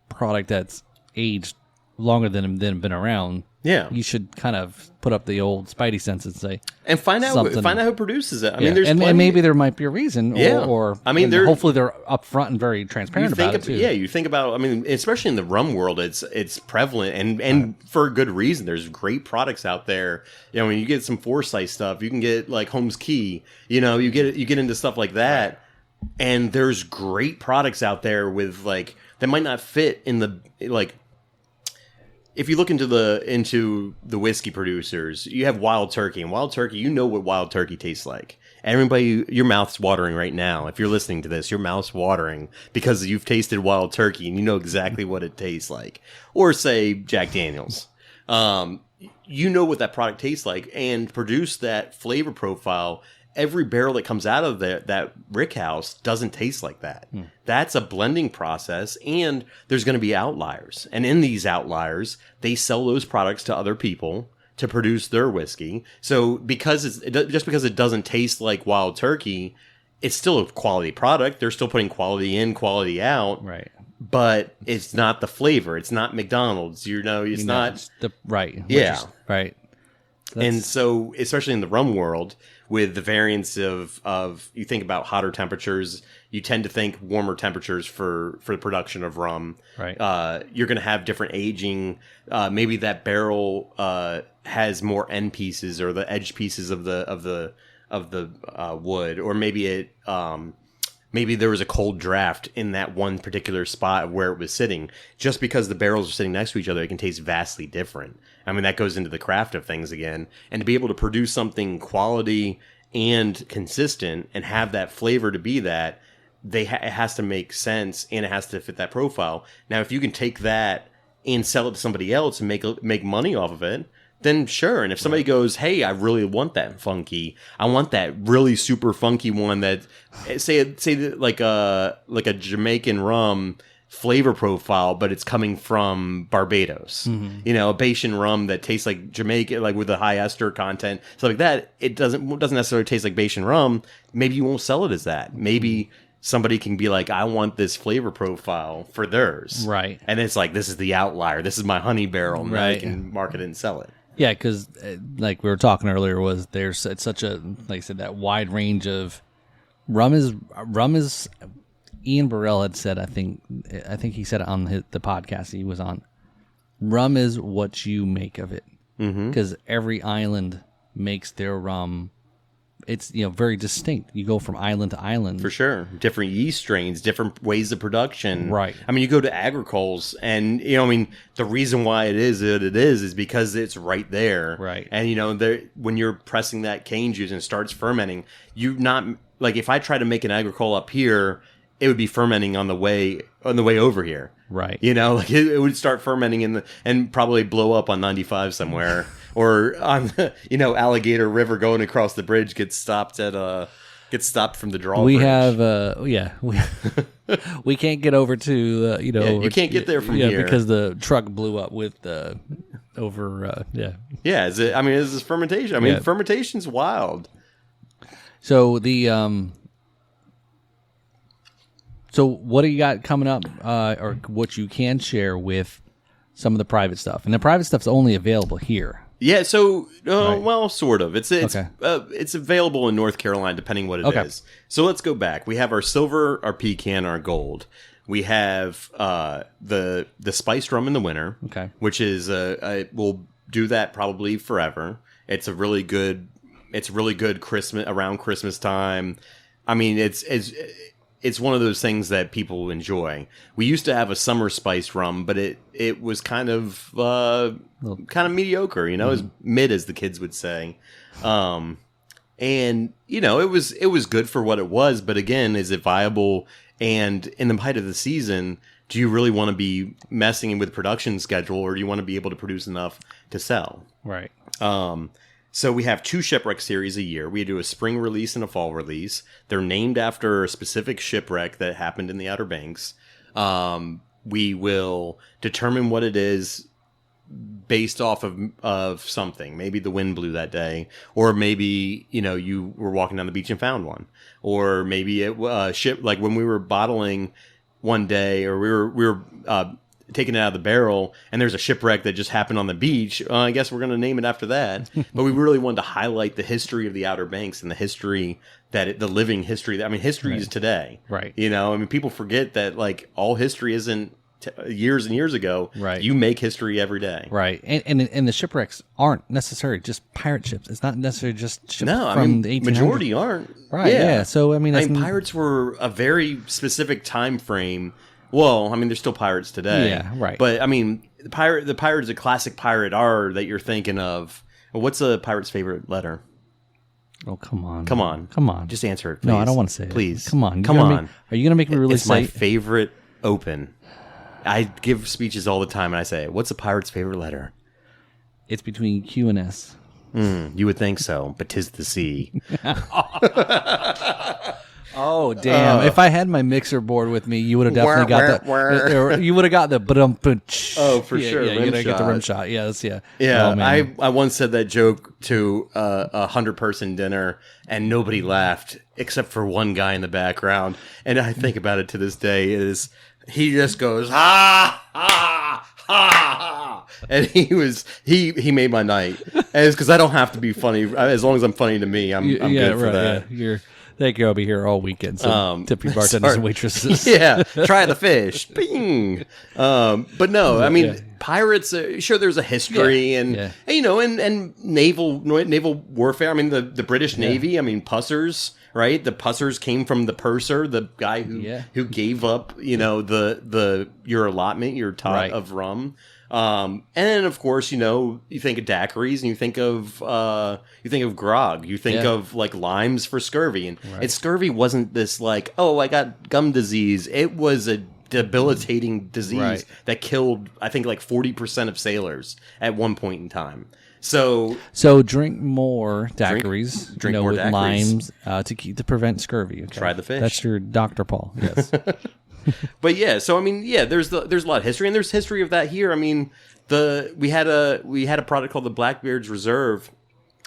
product that's aged longer than been around, you should kind of put up the old spidey sense and say, and find out who produces it. I mean, there's and maybe there might be a reason, or I mean, hopefully they're upfront and very transparent about it too. Yeah, you think about, I mean, especially in the rum world, it's prevalent and for a good reason. There's great products out there. You know, when you get some Foresight stuff, you can get like Holmes Key. You know, you get into stuff like that, and there's great products out there with like that might not fit in the like. If you look into the whiskey producers, you have Wild Turkey, and Wild Turkey, you know what Wild Turkey tastes like. Everybody, your mouth's watering right now. If you're listening to this, your mouth's watering because you've tasted Wild Turkey and you know exactly what it tastes like. Or say Jack Daniels. You know what that product tastes like, and produce that flavor profile. Every barrel that comes out of that rick house doesn't taste like that. That's a blending process, and there's going to be outliers. And in these outliers, they sell those products to other people to produce their whiskey. So because it doesn't taste like Wild Turkey, it's still a quality product. They're still putting quality in, quality out. Right. But it's not the flavor. It's not McDonald's. It's not the right. Yeah. Right. And so, especially in the rum world, with the variance of you think about hotter temperatures, you tend to think warmer temperatures for the production of rum. Right. You're going to have different aging. Maybe that barrel has more end pieces or the edge pieces of the wood, or maybe maybe there was a cold draft in that one particular spot where it was sitting. Just because the barrels are sitting next to each other, it can taste vastly different. I mean, that goes into the craft of things again. And to be able to produce something quality and consistent and have that flavor to be that, it has to make sense and it has to fit that profile. Now, if you can take that and sell it to somebody else and make money off of it, then sure. And if somebody goes, hey, I really want that funky, I want that really super funky one that, say like a Jamaican rum flavor profile, but it's coming from Barbados. Mm-hmm. You know, a Bajan rum that tastes like Jamaica, like with a high ester content, stuff like that. It doesn't necessarily taste like Bajan rum. Maybe you won't sell it as that. Maybe somebody can be like, I want this flavor profile for theirs. Right. And it's like, this is the outlier. This is my honey barrel. And now they can market it and sell it. Yeah, because like we were talking earlier, it's such a, like I said, that wide range of rum is. Ian Burrell had said, I think he said it on the podcast he was on. Rum is what you make of it, because every island makes their rum. It's very distinct. You go from island to island for sure. Different yeast strains, different ways of production. Right. I mean, you go to agricoles, and the reason why it is because it's right there. Right. And when you're pressing that cane juice and it starts fermenting, you not like if I try to make an agricole up here, it would be fermenting on the way over here. Right. Like it would start fermenting and probably blow up on 95 somewhere or on Alligator River going across the bridge gets stopped from the drawbridge. We have We can't get over to you can't get there from here because the truck blew up with over. Yeah, is this fermentation? I mean, fermentation's wild. So so what do you got coming up, or what you can share with some of the private stuff? And the private stuff's only available here. Yeah, so well, sort of. It's available in North Carolina, depending what it is. So let's go back. We have our silver, our pecan, our gold. We have the spiced rum in the winter, which is we'll do that probably forever. It's really good Christmas around Christmas time. I mean, it's one of those things that people enjoy. We used to have a summer spiced rum, but it was kind of mediocre, as mid as the kids would say. And it was good for what it was, but again, is it viable? And in the height of the season, do you really want to be messing with production schedule, or do you want to be able to produce enough to sell? Right. So we have 2 shipwreck series a year. We do a spring release and a fall release. They're named after a specific shipwreck that happened in the Outer Banks. We will determine what it is based off of something. Maybe the wind blew that day, or maybe you were walking down the beach and found one, or maybe it ship like when we were bottling one day, or we were taking it out of the barrel, and there's a shipwreck that just happened on the beach. I guess we're going to name it after that. But we really wanted to highlight the history of the Outer Banks and the history the living history. I mean, history is today, right? People forget that all history isn't years and years ago. Right. You make history every day. Right. And the shipwrecks aren't necessarily just pirate ships. It's not necessarily just ships from the 1800s. Majority aren't. Right. Yeah. So pirates were a very specific time frame. Well, there's still pirates today. Yeah, right. But the pirate's a classic pirate R that you're thinking of. What's a pirate's favorite letter? Oh, come on. Come on. Come on. Just answer it, please. No, I don't want to say please. It. Come on. Come on. Are you going to make me really say it? It's my favorite open. I give speeches all the time, and I say, what's a pirate's favorite letter? It's between Q and S. You would think so, but 'tis the C. Oh, damn. If I had my mixer board with me, you would have definitely got the... You would have got the... Oh, for sure. Yeah, you're going to get the rim shot. Yes, yeah. Yeah, oh, I once said that joke to a 100-person dinner, and nobody laughed, except for one guy in the background. And I think about it to this day, is he just goes, ha, ha, ha, ha. And he made my night. And it's because I don't have to be funny. As long as I'm funny to me, I'm good for that. Yeah. Thank you. I'll be here all weekend. So tip your bartenders and waitresses. Yeah, try the fish. Bing. But no, pirates. Sure, there's a history and naval warfare. The British Navy. Pussers. Right, the pussers came from the purser, the guy who gave up, your allotment, your tot of rum. And then, of course, you think of daiquiris, and you think of grog, you think of limes for scurvy, and scurvy wasn't this I got gum disease. It was a debilitating disease that killed, I think, 40% of sailors at one point in time. So drink more daiquiris, drink more with daiquiris. Limes to prevent scurvy. Okay? Try the fish. That's your Dr. Paul. Yes. But there's a lot of history, and there's history of that here. We had a product called the Blackbeard's Reserve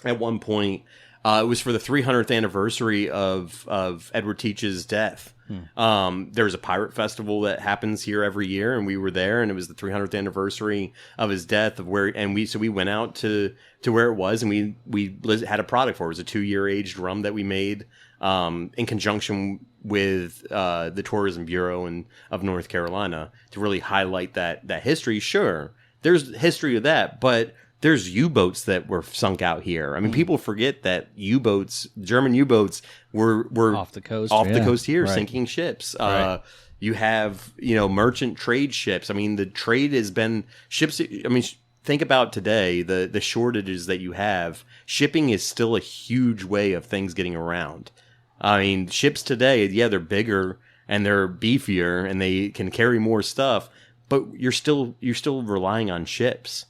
at one point. It was for the 300th anniversary of Edward Teach's death. There's a pirate festival that happens here every year, and we were there, and it was the 300th anniversary of his death. We went out to where it was, and we had a product for it. It was a 2-year aged rum that we made in conjunction with the Tourism Bureau of North Carolina to really highlight that history. Sure, there's history of that, but there's U-boats that were sunk out here. People forget that German U-boats were off the coast here, sinking ships. Right. You have, merchant trade ships. The trade has been ships. Think about today, the shortages that you have. Shipping is still a huge way of things getting around. Ships today, they're bigger and they're beefier and they can carry more stuff, but you're still relying on ships.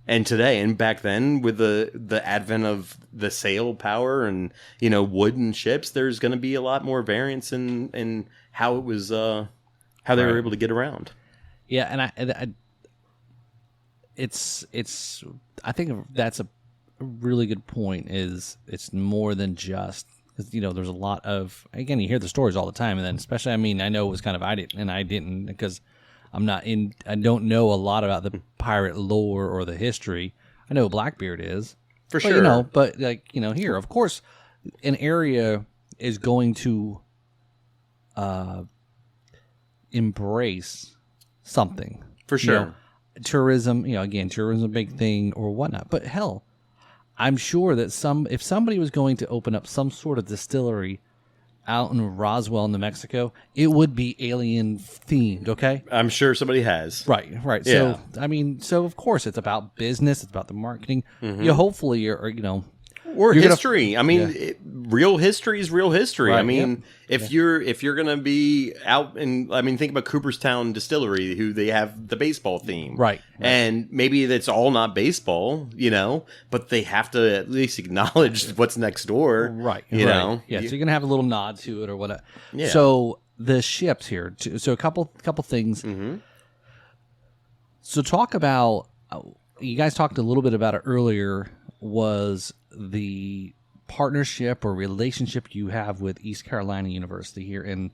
and today, and back then, with the advent of the sail power and wooden ships, there's going to be a lot more variance in how it was how they were able to get around. Yeah, and I it's I think that's a really good point. Is it's more than just because there's a lot of, again, you hear the stories all the time, and then especially I know it was kind of I didn't because I don't know a lot about the pirate lore or the history. I know Blackbeard is for sure, but here, of course, an area is going to embrace something for sure. Tourism, again, tourism is a big thing or whatnot. But hell, I'm sure that if somebody was going to open up some sort of distillery out in Roswell, New Mexico, it would be alien themed, okay? I'm sure somebody has. Right. Yeah. So of course it's about business, it's about the marketing. Hopefully or history. Real history is real history. Right, if you're gonna be out in, think about Cooperstown Distillery, who they have the baseball theme, right? And maybe that's all not baseball, but they have to at least acknowledge what's next door, right? You know, yeah. So you're gonna have a little nod to it or whatever. Yeah. So the ships here. So a couple things. So talk about. You guys talked a little bit about it earlier. Was the partnership or relationship you have with East Carolina University here and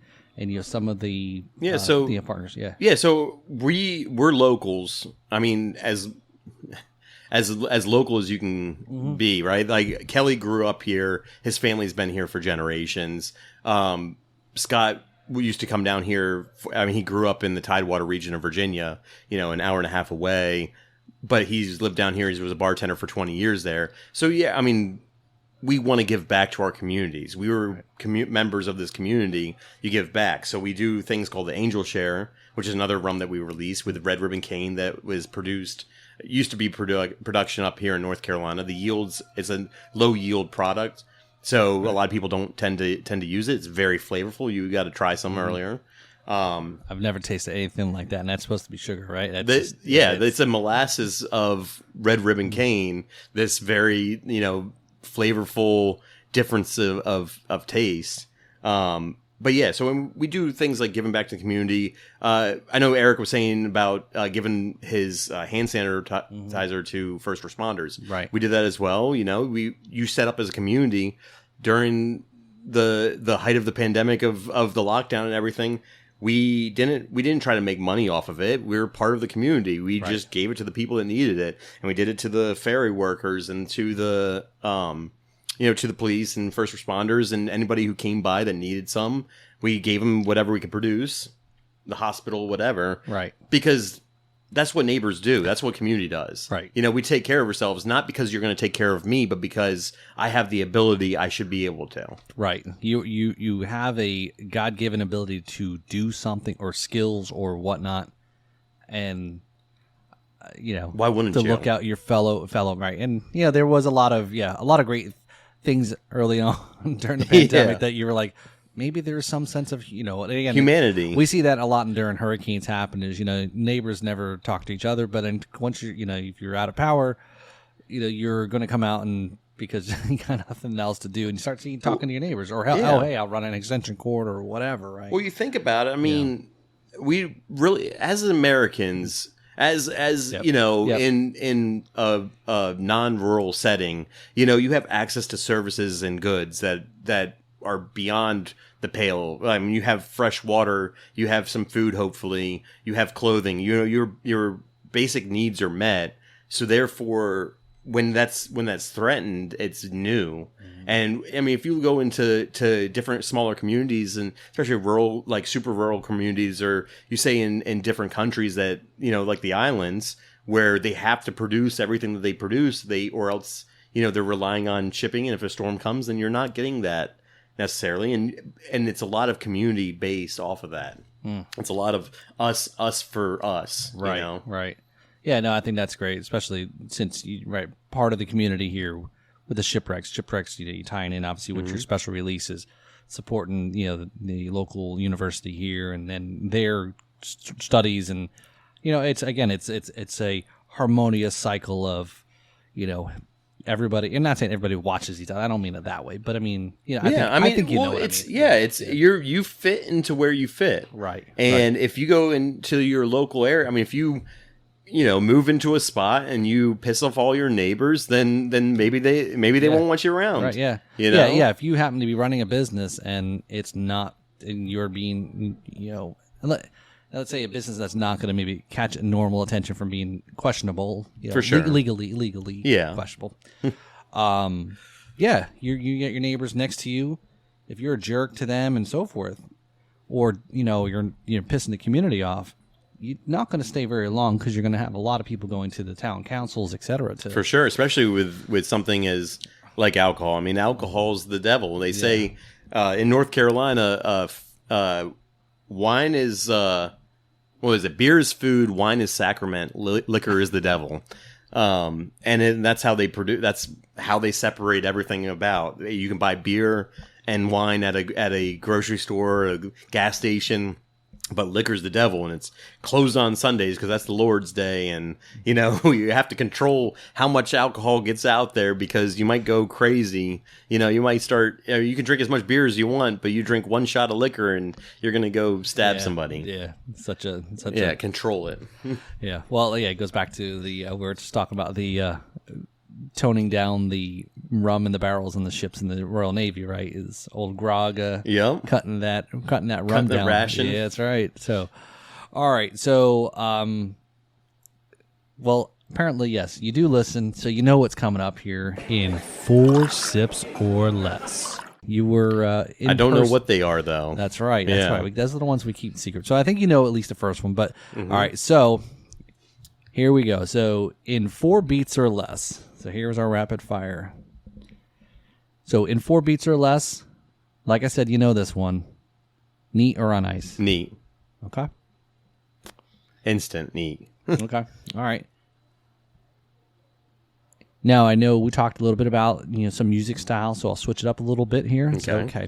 some of the partners, so we're locals. As local as you can be, right? Like Kelly grew up here, his family's been here for generations. Scott used to come down here he grew up in the Tidewater region of Virginia, an hour and a half away. But he's lived down here. He was a bartender for 20 years there. So, yeah, we want to give back to our communities. We were members of this community. You give back. So we do things called the Angel Share, which is another rum that we release with Red Ribbon Cane that was produced. It used to be production up here in North Carolina. The yields, it's a low-yield product. So a lot of people don't tend to use it. It's very flavorful. You got to try some earlier. I've never tasted anything like that, and that's supposed to be sugar, right? It's a molasses of Red Ribbon Cane. This very flavorful difference of taste. But yeah, so when we do things like giving back to the community, I know Eric was saying about giving his hand sanitizer to first responders. Right, we did that as well. You set up as a community during the height of the pandemic of the lockdown and everything. We didn't try to make money off of it. We were part of the community. We just gave it to the people that needed it, and we did it to the ferry workers and to the to the police and first responders and anybody who came by that needed some. We gave them whatever we could produce, the hospital, whatever. Right. Because that's what neighbors do. That's what community does. Right. We take care of ourselves, not because you're going to take care of me, but because I have the ability, I should be able to. Right. You have a God-given ability to do something or skills or whatnot. And, why wouldn't to you? look out your fellow, right. And, there was a lot of great things early on during the pandemic that you were like, maybe there's some sense of, again, humanity. We see that a lot during hurricanes happen is, neighbors never talk to each other, but once you're, if you're out of power, you're going to come out and because you got nothing else to do and you start talking to your neighbors or, hey, I'll run an extension cord or whatever, right? Well, you think about it. We really, as Americans, as in a non-rural setting, you have access to services and goods that are beyond the pale. You have fresh water, you have some food, hopefully, you have clothing. Your basic needs are met. So therefore, when that's threatened, it's new. And if you go into different smaller communities and especially rural, like super rural communities, or you say in different countries that like the islands where they have to produce everything that they produce, or else they're relying on shipping, and if a storm comes, then you're not getting that necessarily, and it's a lot of community based off of that. It's a lot of us for us, right? Right. Yeah, no, I think that's great, especially since part of the community here with the shipwrecks. You tying in obviously with your special releases, supporting the local university here, and then their studies, and it's a harmonious cycle of, everybody. I'm not saying everybody watches each other. I don't mean it that way, but I mean, I think you know what it's I mean. it's you fit into where you fit, Right? And if you go into your local area, I mean, if you move into a spot and you piss off all your neighbors, then maybe they won't want you around, right? Yeah, yeah. If you happen to be running a business and it's not, and you're being, let's say a business that's not going to maybe catch normal attention from being questionable, for sure, legally, questionable. You get your neighbors next to you. If you're a jerk to them and so forth, or you're pissing the community off, you're not going to stay very long because you're going to have a lot of people going to the town councils, etc. For sure, especially with something as like alcohol. I mean, alcohol's the devil. They say in North Carolina, wine is what is it? Beer is food, wine is sacrament, liquor is the devil. And that's how they produce. That's how they separate everything about. You can buy beer and wine at a grocery store, a gas station, but liquor's the devil, and it's closed on Sundays because that's the Lord's Day, and you have to control how much alcohol gets out there because you might go crazy. You might start. You can drink as much beer as you want, but you drink one shot of liquor and you're gonna go stab somebody. Yeah, control it. Yeah, well, it goes back to the we were just talking about the toning down the rum in the barrels and the ships in the Royal Navy, right? Is old Grog cutting that rum down. The ration. Yeah, that's right. So, all right. So, well, apparently, yes, you do listen, so you know what's coming up here in 4 sips or less. You were I don't know what they are, though. That's right. That's right. Those are the ones we keep secret. So I think you know at least the first one. But, all right, so here we go. So in 4 beats or less. So here's our rapid fire. So in 4 beats or less, like I said, you know this one. Neat or on ice? Neat. Okay. Instant neat. Okay. All right. Now, I know we talked a little bit about some music style, so I'll switch it up a little bit here. Okay.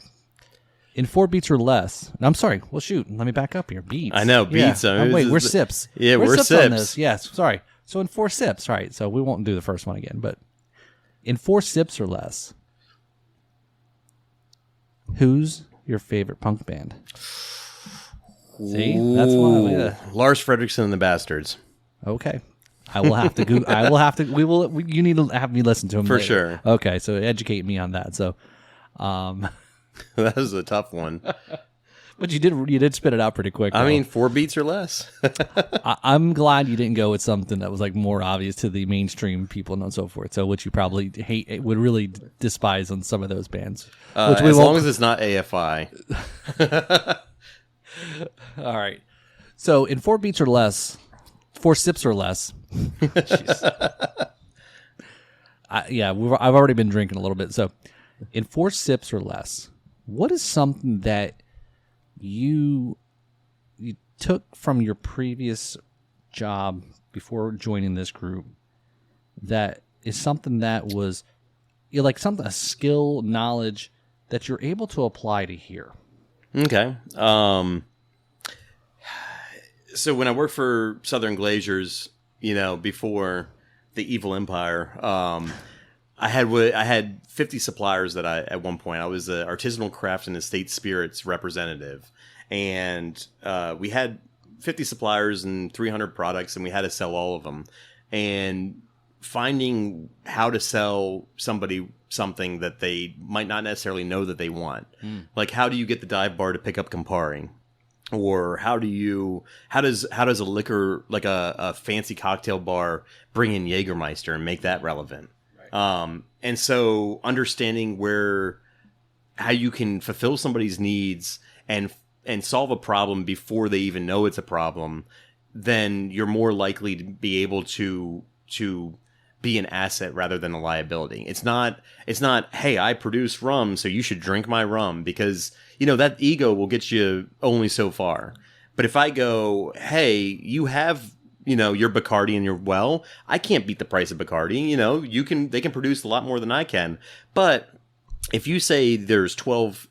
In 4 beats or less. I'm sorry. Well, shoot. Let me back up here. Beats. I know. Beats. Yeah. Wait, we're sips. Yeah, we're sips. On this. Yes. Sorry. So in 4 sips, right? So we won't do the first one again, but in 4 sips or less, who's your favorite punk band? See, that's one. Yeah. Lars Fredriksson and the Bastards. Okay, I will have to. I will have to. We will. You need to have me listen to them for later. Sure. Okay, so educate me on that. So, that was a tough one. But you did spit it out pretty quick. I mean, 4 beats or less. I'm glad you didn't go with something that was like more obvious to the mainstream people and so forth. So, which you probably would really despise on some of those bands. As long as it's not AFI. All right. So, in 4 beats or less, 4 sips or less. I've already been drinking a little bit. So, in 4 sips or less, what is something that you took from your previous job before joining this group that is something that was a skill, knowledge that you're able to apply to here? Okay. So when I worked for Southern Glaziers, before the Evil Empire, I had 50 suppliers that at one point I was the artisanal craft and estate spirits representative, and we had 50 suppliers and 300 products, and we had to sell all of them. And finding how to sell somebody something that they might not necessarily know that they want, like how do you get the dive bar to pick up Campari? Or how does a liquor, like a fancy cocktail bar, bring in Jägermeister and make that relevant? And so understanding how you can fulfill somebody's needs and solve a problem before they even know it's a problem, then you're more likely to be able to be an asset rather than a liability. It's not, hey, I produce rum, so you should drink my rum, because, that ego will get you only so far. But if I go, hey, you have, your Bacardi in your well, I can't beat the price of Bacardi. They can produce a lot more than I can. But if you say there's 12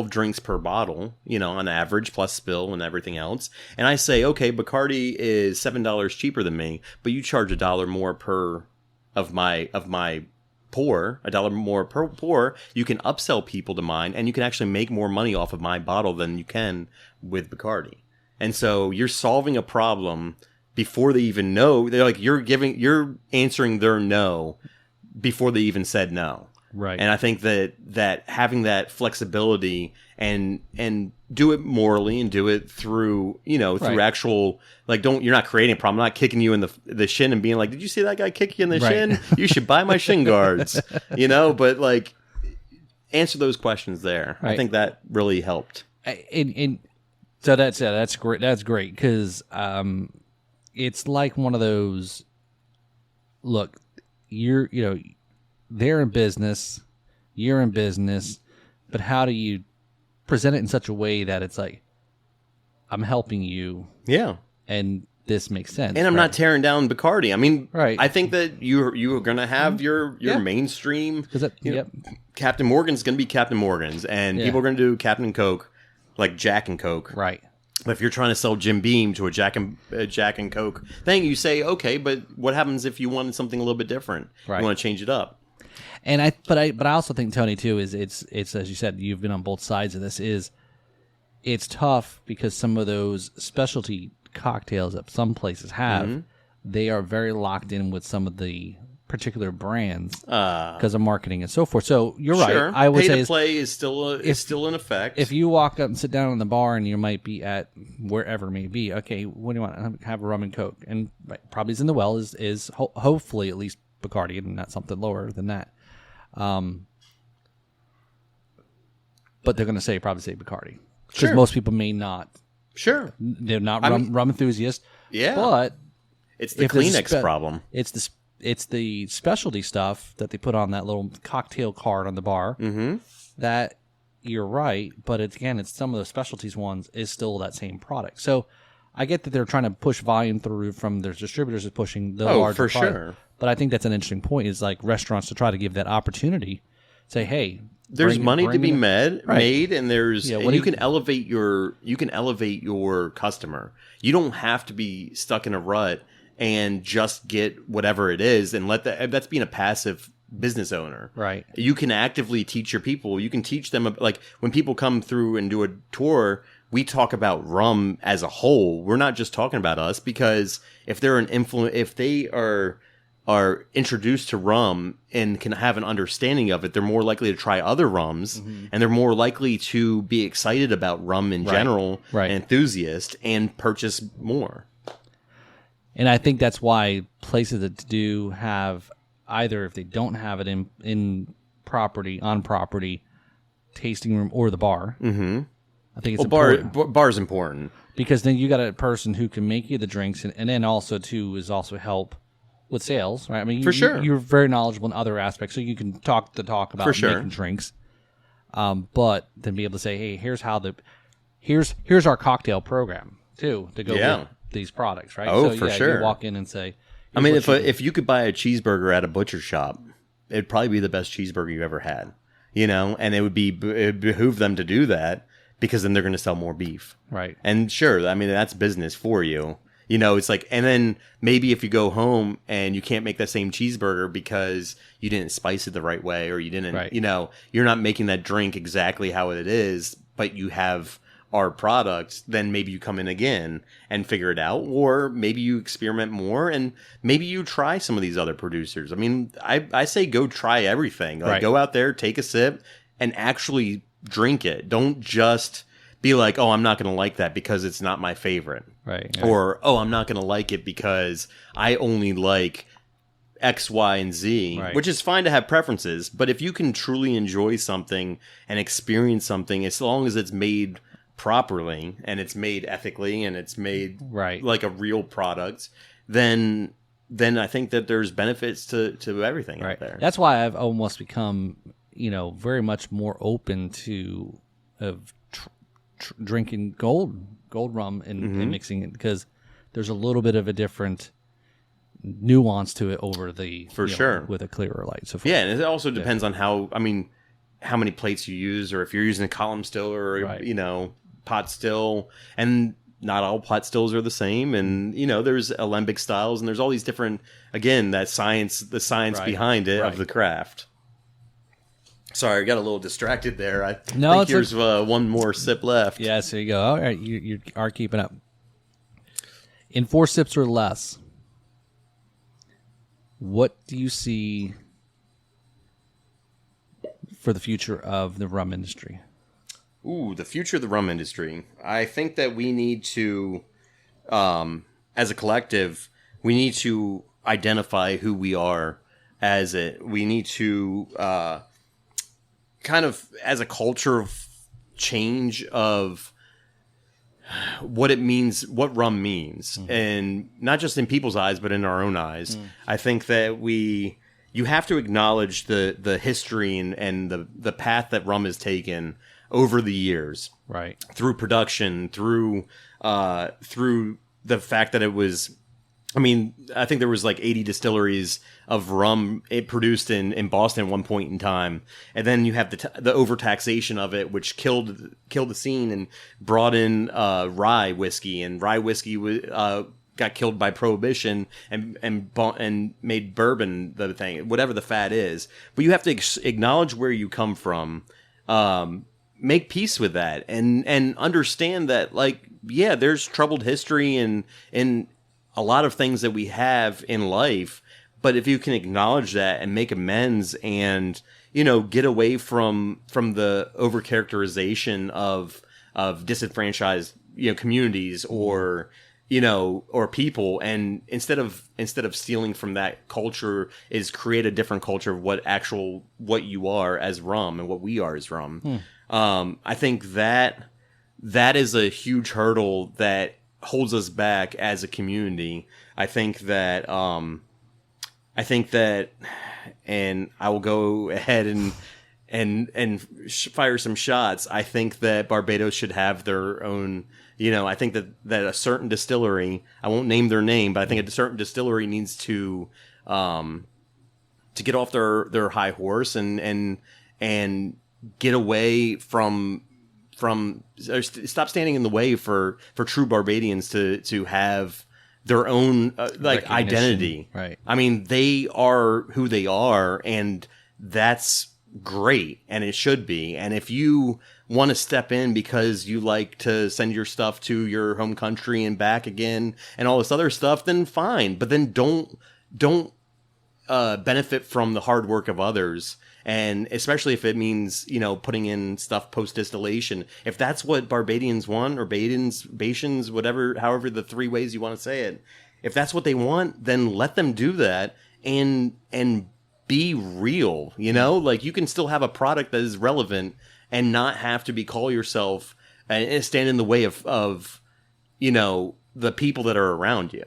drinks per bottle, on average, plus spill and everything else, and I say, okay, Bacardi is $7 cheaper than me, but you charge $1 more per of my pour, $1 more per pour, you can upsell people to mine, and you can actually make more money off of my bottle than you can with Bacardi. And so you're solving a problem before they even know. They're like, you're answering their no before they even said no. Right. And I think that having that flexibility and do it morally and do it through, through actual, like, you're not creating a problem. I'm not kicking you in the shin and being like, did you see that guy kick you in the shin? You should buy my shin guards, but like, answer those questions there. Right. I think that really helped. And so that's great. That's great. Cause, it's like one of those, look, they're in business, you're in business, but how do you present it in such a way that it's like, I'm helping you. Yeah. And this makes sense. And I'm not tearing down Bacardi. I mean, right. I think that you are going to have your mainstream. Captain Morgan's going to be Captain Morgan's, and people are going to do Captain Coke, like Jack and Coke. Right. But if you're trying to sell Jim Beam to a Jack and Coke thing, you say, okay, but what happens if you wanted something a little bit different? Right. You want to change it up. And I also think, Tony, too, is it's as you said, you've been on both sides of this. It's tough because some of those specialty cocktails that some places have, they are very locked in with some of the particular brands because of marketing and so forth. So you're right. I would say pay-to-play is still in effect. If you walk up and sit down in the bar and you might be at wherever it may be, okay, what do you want? Have a rum and Coke, and probably is in the well is hopefully at least Bacardi and not something lower than that. But they're going to probably say Bacardi because most people may not. Sure, they're not rum enthusiasts. Yeah, but it's the Kleenex problem. It's the specialty stuff that they put on that little cocktail card on the bar. Mm-hmm. That you're right, but it's some of the specialties ones is still that same product. So I get that they're trying to push volume through from their distributors is pushing the larger product. Sure. But I think that's an interesting point. Is like restaurants to try to give that opportunity. Say, hey, there's money to be made, and there's and you can elevate your customer. You don't have to be stuck in a rut and just get whatever it is and that's being a passive business owner. Right. You can actively teach your people. You can teach them, like when people come through and do a tour, we talk about rum as a whole. We're not just talking about us, because if they're if they are introduced to rum and can have an understanding of it, they're more likely to try other rums, and they're more likely to be excited about rum in general, and enthusiast, and purchase more. And I think that's why places that do have, either if they don't have it in property, on property, tasting room or the bar. Mm-hmm. I think it's important. Bar's important. Because then you got a person who can make you the drinks, and then also too is also help with sales, right? I mean, you're very knowledgeable in other aspects, so you can talk about making drinks. But then be able to say, hey, here's our cocktail program too to go with these products, right? Oh, so, for sure. You walk in and say, I mean, if you could buy a cheeseburger at a butcher shop, it'd probably be the best cheeseburger you've ever had, and it behoove them to do that, because then they're going to sell more beef. Right. And sure, I mean, that's business for you. It's like, and then maybe if you go home and you can't make that same cheeseburger because you didn't spice it the right way, or you didn't, you're not making that drink exactly how it is, but you have our product, then maybe you come in again and figure it out, or maybe you experiment more, and maybe you try some of these other producers. I mean, I say go try everything. Like, go out there, take a sip, and actually drink it. Don't just be like, oh, I'm not going to like that because it's not my favorite. Right. Or, oh, I'm not going to like it because I only like X, Y, and Z, which is fine to have preferences. But if you can truly enjoy something and experience something, as long as it's made properly and it's made ethically and it's made like a real product, then I think that there's benefits to everything out there. That's why I've almost become, very much more open to drinking gold rum and mixing it, because there's a little bit of a different nuance to it over the sure with a clearer light. So and it also depends on how how many plates you use, or if you're using a column still or Right. you know, pot still, and not all pot stills are the same, and you know, there's alembic styles, and there's all these different, again, the science Right. behind it Right. of the craft. Sorry, I got a little distracted there. I No, think it's here's one more sip left. Yes, there you go. All right, you are keeping up. In 4 sips or less, what do you see for the future of the rum industry? Ooh, the future of the rum industry. I think that we need to, as a collective, we need to identify who we are as it. We need to kind of, as a culture of change of what it means, what rum means, and not just in people's eyes, but in our own eyes. I think that you have to acknowledge the history and the path that rum has taken over the years, Right. through production, through the fact that it was, I mean, I think there was like 80 distilleries of rum it produced in Boston at one point in time, and then you have the overtaxation of it, which killed the scene and brought in rye whiskey, and rye whiskey got killed by prohibition and made bourbon the thing, whatever the fad is. But you have to acknowledge where you come from. Make peace with that and understand that, like, yeah, there's troubled history and a lot of things that we have in life, but if you can acknowledge that and make amends and, you know, get away from the overcharacterization of disenfranchised, you know, communities or, you know, or people, and instead of stealing from that culture, is create a different culture of what you are as rum and what we are as rum. I think that is a huge hurdle that holds us back as a community. I think that, and I will go ahead and fire some shots. I think that Barbados should have their own, you know, I think that a certain distillery, I won't name their name, but I think a certain distillery needs to get off their high horse and get away from or stop standing in the way for true Barbadians to have their own like identity. Right. I mean, they are who they are, and that's great, and it should be. And if you want to step in because you like to send your stuff to your home country and back again and all this other stuff, then fine. But then don't benefit from the hard work of others. And especially if it means, you know, putting in stuff post distillation, if that's what Barbadians want, or Batians, whatever, however the 3 ways you want to say it, if that's what they want, then let them do that and be real. You know, like, you can still have a product that is relevant and not have to call yourself and stand in the way of you know, the people that are around you.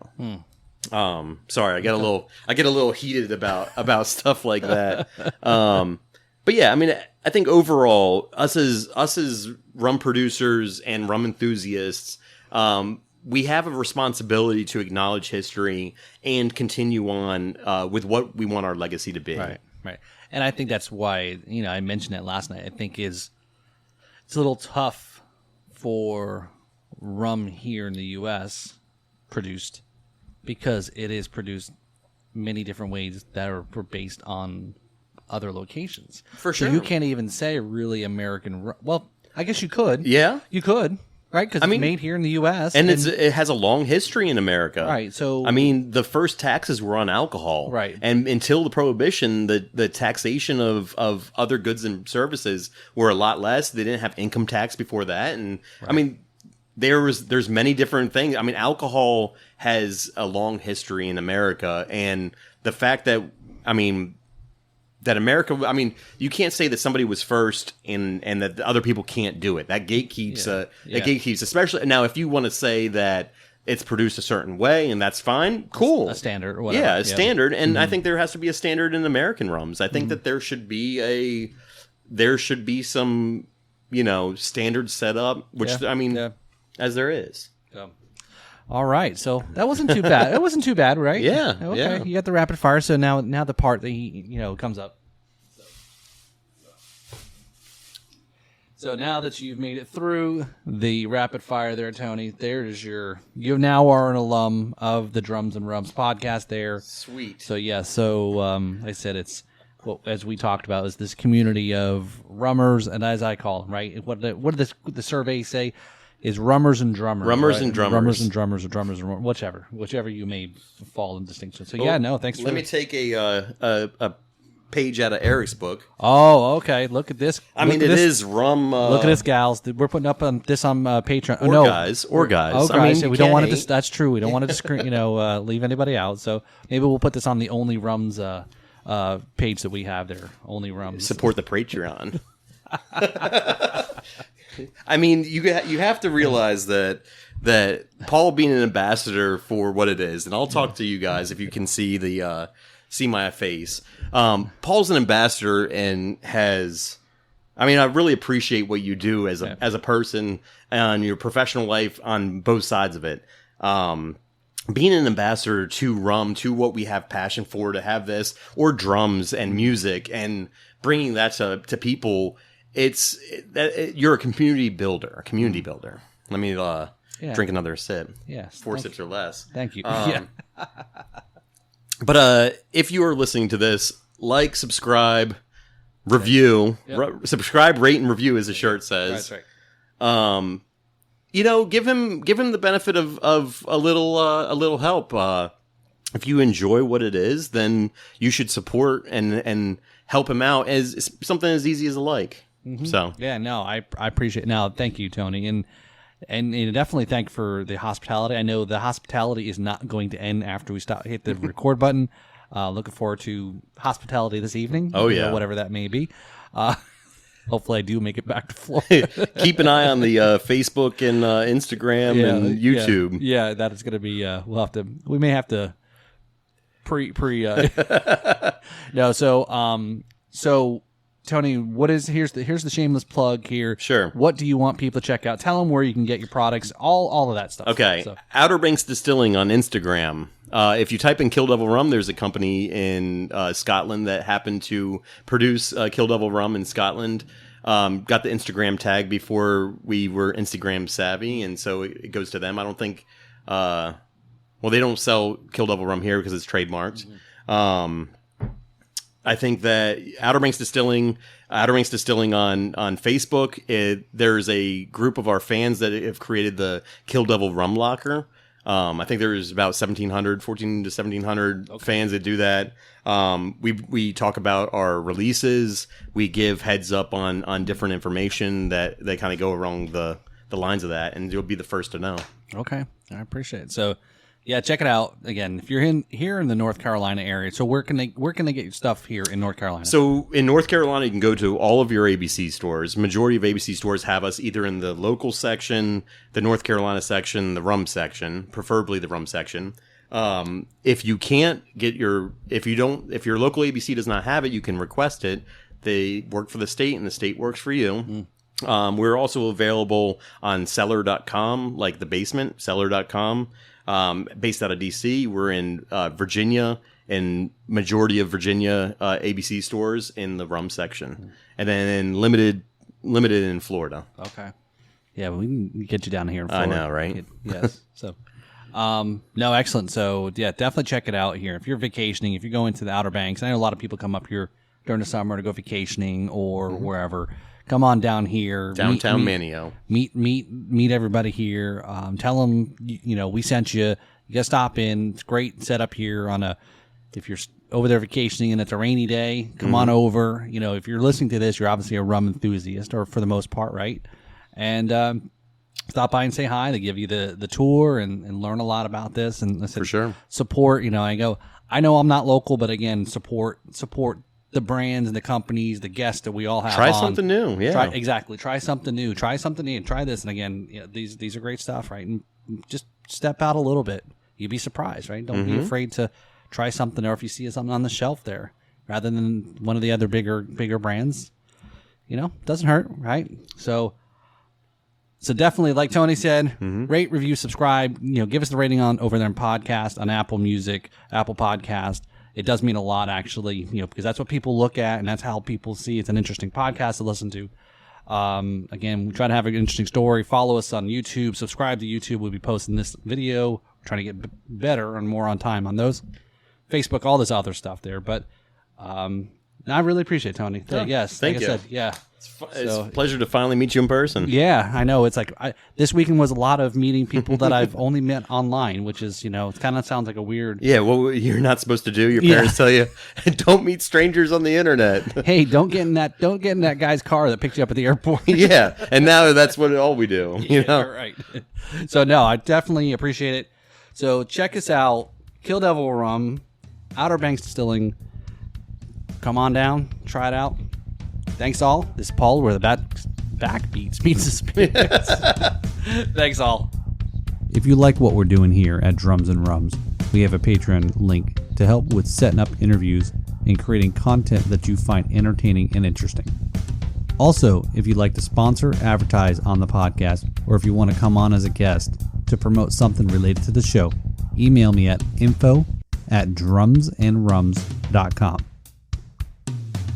Sorry, I get a little heated about stuff like that. But yeah, I mean, I think overall, us as rum producers and rum enthusiasts, we have a responsibility to acknowledge history and continue on with what we want our legacy to be. Right. And I think that's why, you know, I mentioned it last night. I think it's a little tough for rum here in the U.S. produced, because it is produced many different ways that are based on other locations. For sure. So you can't even say really American rum. Well, I guess you could. Yeah. You could, right? Because it's made here in the U.S. And it has a long history in America. Right, so... I mean, the first taxes were on alcohol. Right. And until the Prohibition, the taxation of other goods and services were a lot less. They didn't have income tax before that. And, right. I mean... There's many different things. I mean, alcohol has a long history in America, and the fact that, I mean, that America, I mean, you can't say that somebody was first and that the other people can't do it. That gatekeeps, that gatekeeps, especially now. If you want to say that it's produced a certain way, and that's fine, cool, a standard, or whatever. Yeah, a standard, and I think there has to be a standard in American rums. I think that there should be some, you know, standard set up, which I mean. As there is. All right, so that wasn't too bad. It wasn't too bad, right? Yeah. Okay. Yeah. You got the rapid fire. So now the part that comes up. So now that you've made it through the rapid fire there, Tony, there's you now are an alum of the Drums and Rums podcast there. Sweet. So, yeah, I said it's, well, as we talked about, is this community of rummers, and as I call them, right? What did the survey say? Is rummers and drummers. Rummers right? and drummers. Rummers and drummers, or drummers and whichever you may fall in distinction. So, thanks for... Let me take a page out of Eric's book. Oh, okay. Look at this. It is rum. Look at this, gals. We're putting up this on Patreon. Guys. Oh, guys. We don't want to. That's true. We don't want to leave anybody out. So maybe we'll put this on the Only Rums page that we have there. Only Rums. Support the Patreon. You have to realize that Paul being an ambassador for what it is, and I'll talk to you guys if you can see see my face. Paul's an ambassador and I really appreciate what you do as a person and your professional life on both sides of it. Being an ambassador to rum, to what we have passion for, to have this, or drums and music, and bringing that to people, you're a community builder. Let me drink another sip. Yes. 4 sips or less. Thank you. But if you are listening to this, like, subscribe, review, subscribe, rate, and review, as the shirt says. That's right. Give him the benefit of a little help. If you enjoy what it is, then you should support and help him out as something as easy as a like. Mm-hmm. So I appreciate it. Now, thank you, Tony, and definitely thank for the hospitality. I know the hospitality is not going to end after we hit the record button. Looking forward to hospitality this evening. Oh, yeah. Whatever that may be. Hopefully I do make it back to Florida. Keep an eye on the Facebook and Instagram and YouTube. Yeah, that is going to be, we may have to no, so Tony, here's the shameless plug here. Sure. What do you want people to check out? Tell them where you can get your products, all of that stuff. Okay. So. Outer Banks Distilling on Instagram. If you type in Kill Devil Rum, there's a company in Scotland that happened to produce Kill Devil Rum in Scotland. Got the Instagram tag before we were Instagram savvy, and so it goes to them. I don't think... they don't sell Kill Devil Rum here because it's trademarked. Mm-hmm. I think that Outer Banks Distilling on Facebook, there's a group of our fans that have created the Kill Devil Rum Locker. I think there's about 14 to 1,700 fans that do that. We talk about our releases. We give heads up on different information that kind of go along the lines of that, and you'll be the first to know. Okay, I appreciate it. So, yeah, check it out. Again, if you're here in the North Carolina area, so where can they get your stuff here in North Carolina? So in North Carolina, you can go to all of your ABC stores. Majority of ABC stores have us either in the local section, the North Carolina section, the rum section, preferably the rum section. If you can't get if your local ABC does not have it, you can request it. They work for the state, and the state works for you. We're also available on cellar.com, like the basement, cellar.com. Based out of DC. We're in Virginia, and majority of Virginia ABC stores in the rum section, and then limited in Florida. Okay, yeah, we can get you down here in Florida. I know, right? Yes. So, no, excellent. So, yeah, definitely check it out here. If you're vacationing, if you're going to the Outer Banks, I know a lot of people come up here during the summer to go vacationing or wherever. Come on down here. Downtown Manio. Meet everybody here. Tell them, we sent you. You got to stop in. It's great setup here if you're over there vacationing and it's a rainy day, come on over. If you're listening to this, you're obviously a rum enthusiast, or for the most part, right? And stop by and say hi. They give you the tour and learn a lot about this. And I said, for sure. Support, I know I'm not local, but again, support the brands and the companies, the guests that we all have. Try something new. Yeah, exactly. Try something new. Try something new. Try this. And again, these are great stuff, right? And just step out a little bit. You'd be surprised, right? Don't be afraid to try something, or if you see something on the shelf there, rather than one of the other bigger brands. Doesn't hurt, right? So definitely, like Tony said, rate, review, subscribe. Give us the rating over there in podcast, on Apple Music, Apple Podcast. It does mean a lot, actually, because that's what people look at, and that's how people see it's an interesting podcast to listen to. Again, we try to have an interesting story. Follow us on YouTube. Subscribe to YouTube. We'll be posting this video. We're trying to get better and more on time on those. Facebook, all this other stuff there. But I really appreciate it, Tony. Yes, thank like you. I said, yeah. It's a pleasure to finally meet you in person. Yeah, I know. It's like this weekend was a lot of meeting people that I've only met online, which is, it kind of sounds like a weird. Yeah, what you're not supposed to do. Your parents tell you, don't meet strangers on the internet. Hey, don't get in that guy's car that picked you up at the airport. Yeah, and now that's all we do. Right. So no, I definitely appreciate it. So check us out, Kill Devil Rum, Outer Banks Distilling. Come on down, try it out. Thanks all. This is Paul, where the backbeats meets the spirits. Thanks all. If you like what we're doing here at Drums and Rums, we have a Patreon link to help with setting up interviews and creating content that you find entertaining and interesting. Also, if you'd like to sponsor, advertise on the podcast, or if you want to come on as a guest to promote something related to the show, email me at info@drumsandrums.com.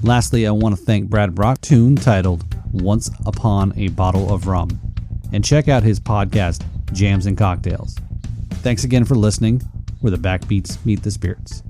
Lastly, I want to thank Brad Brock tune titled Once Upon a Bottle of Rum, and check out his podcast, Jams and Cocktails. Thanks again for listening, where the backbeats meet the spirits.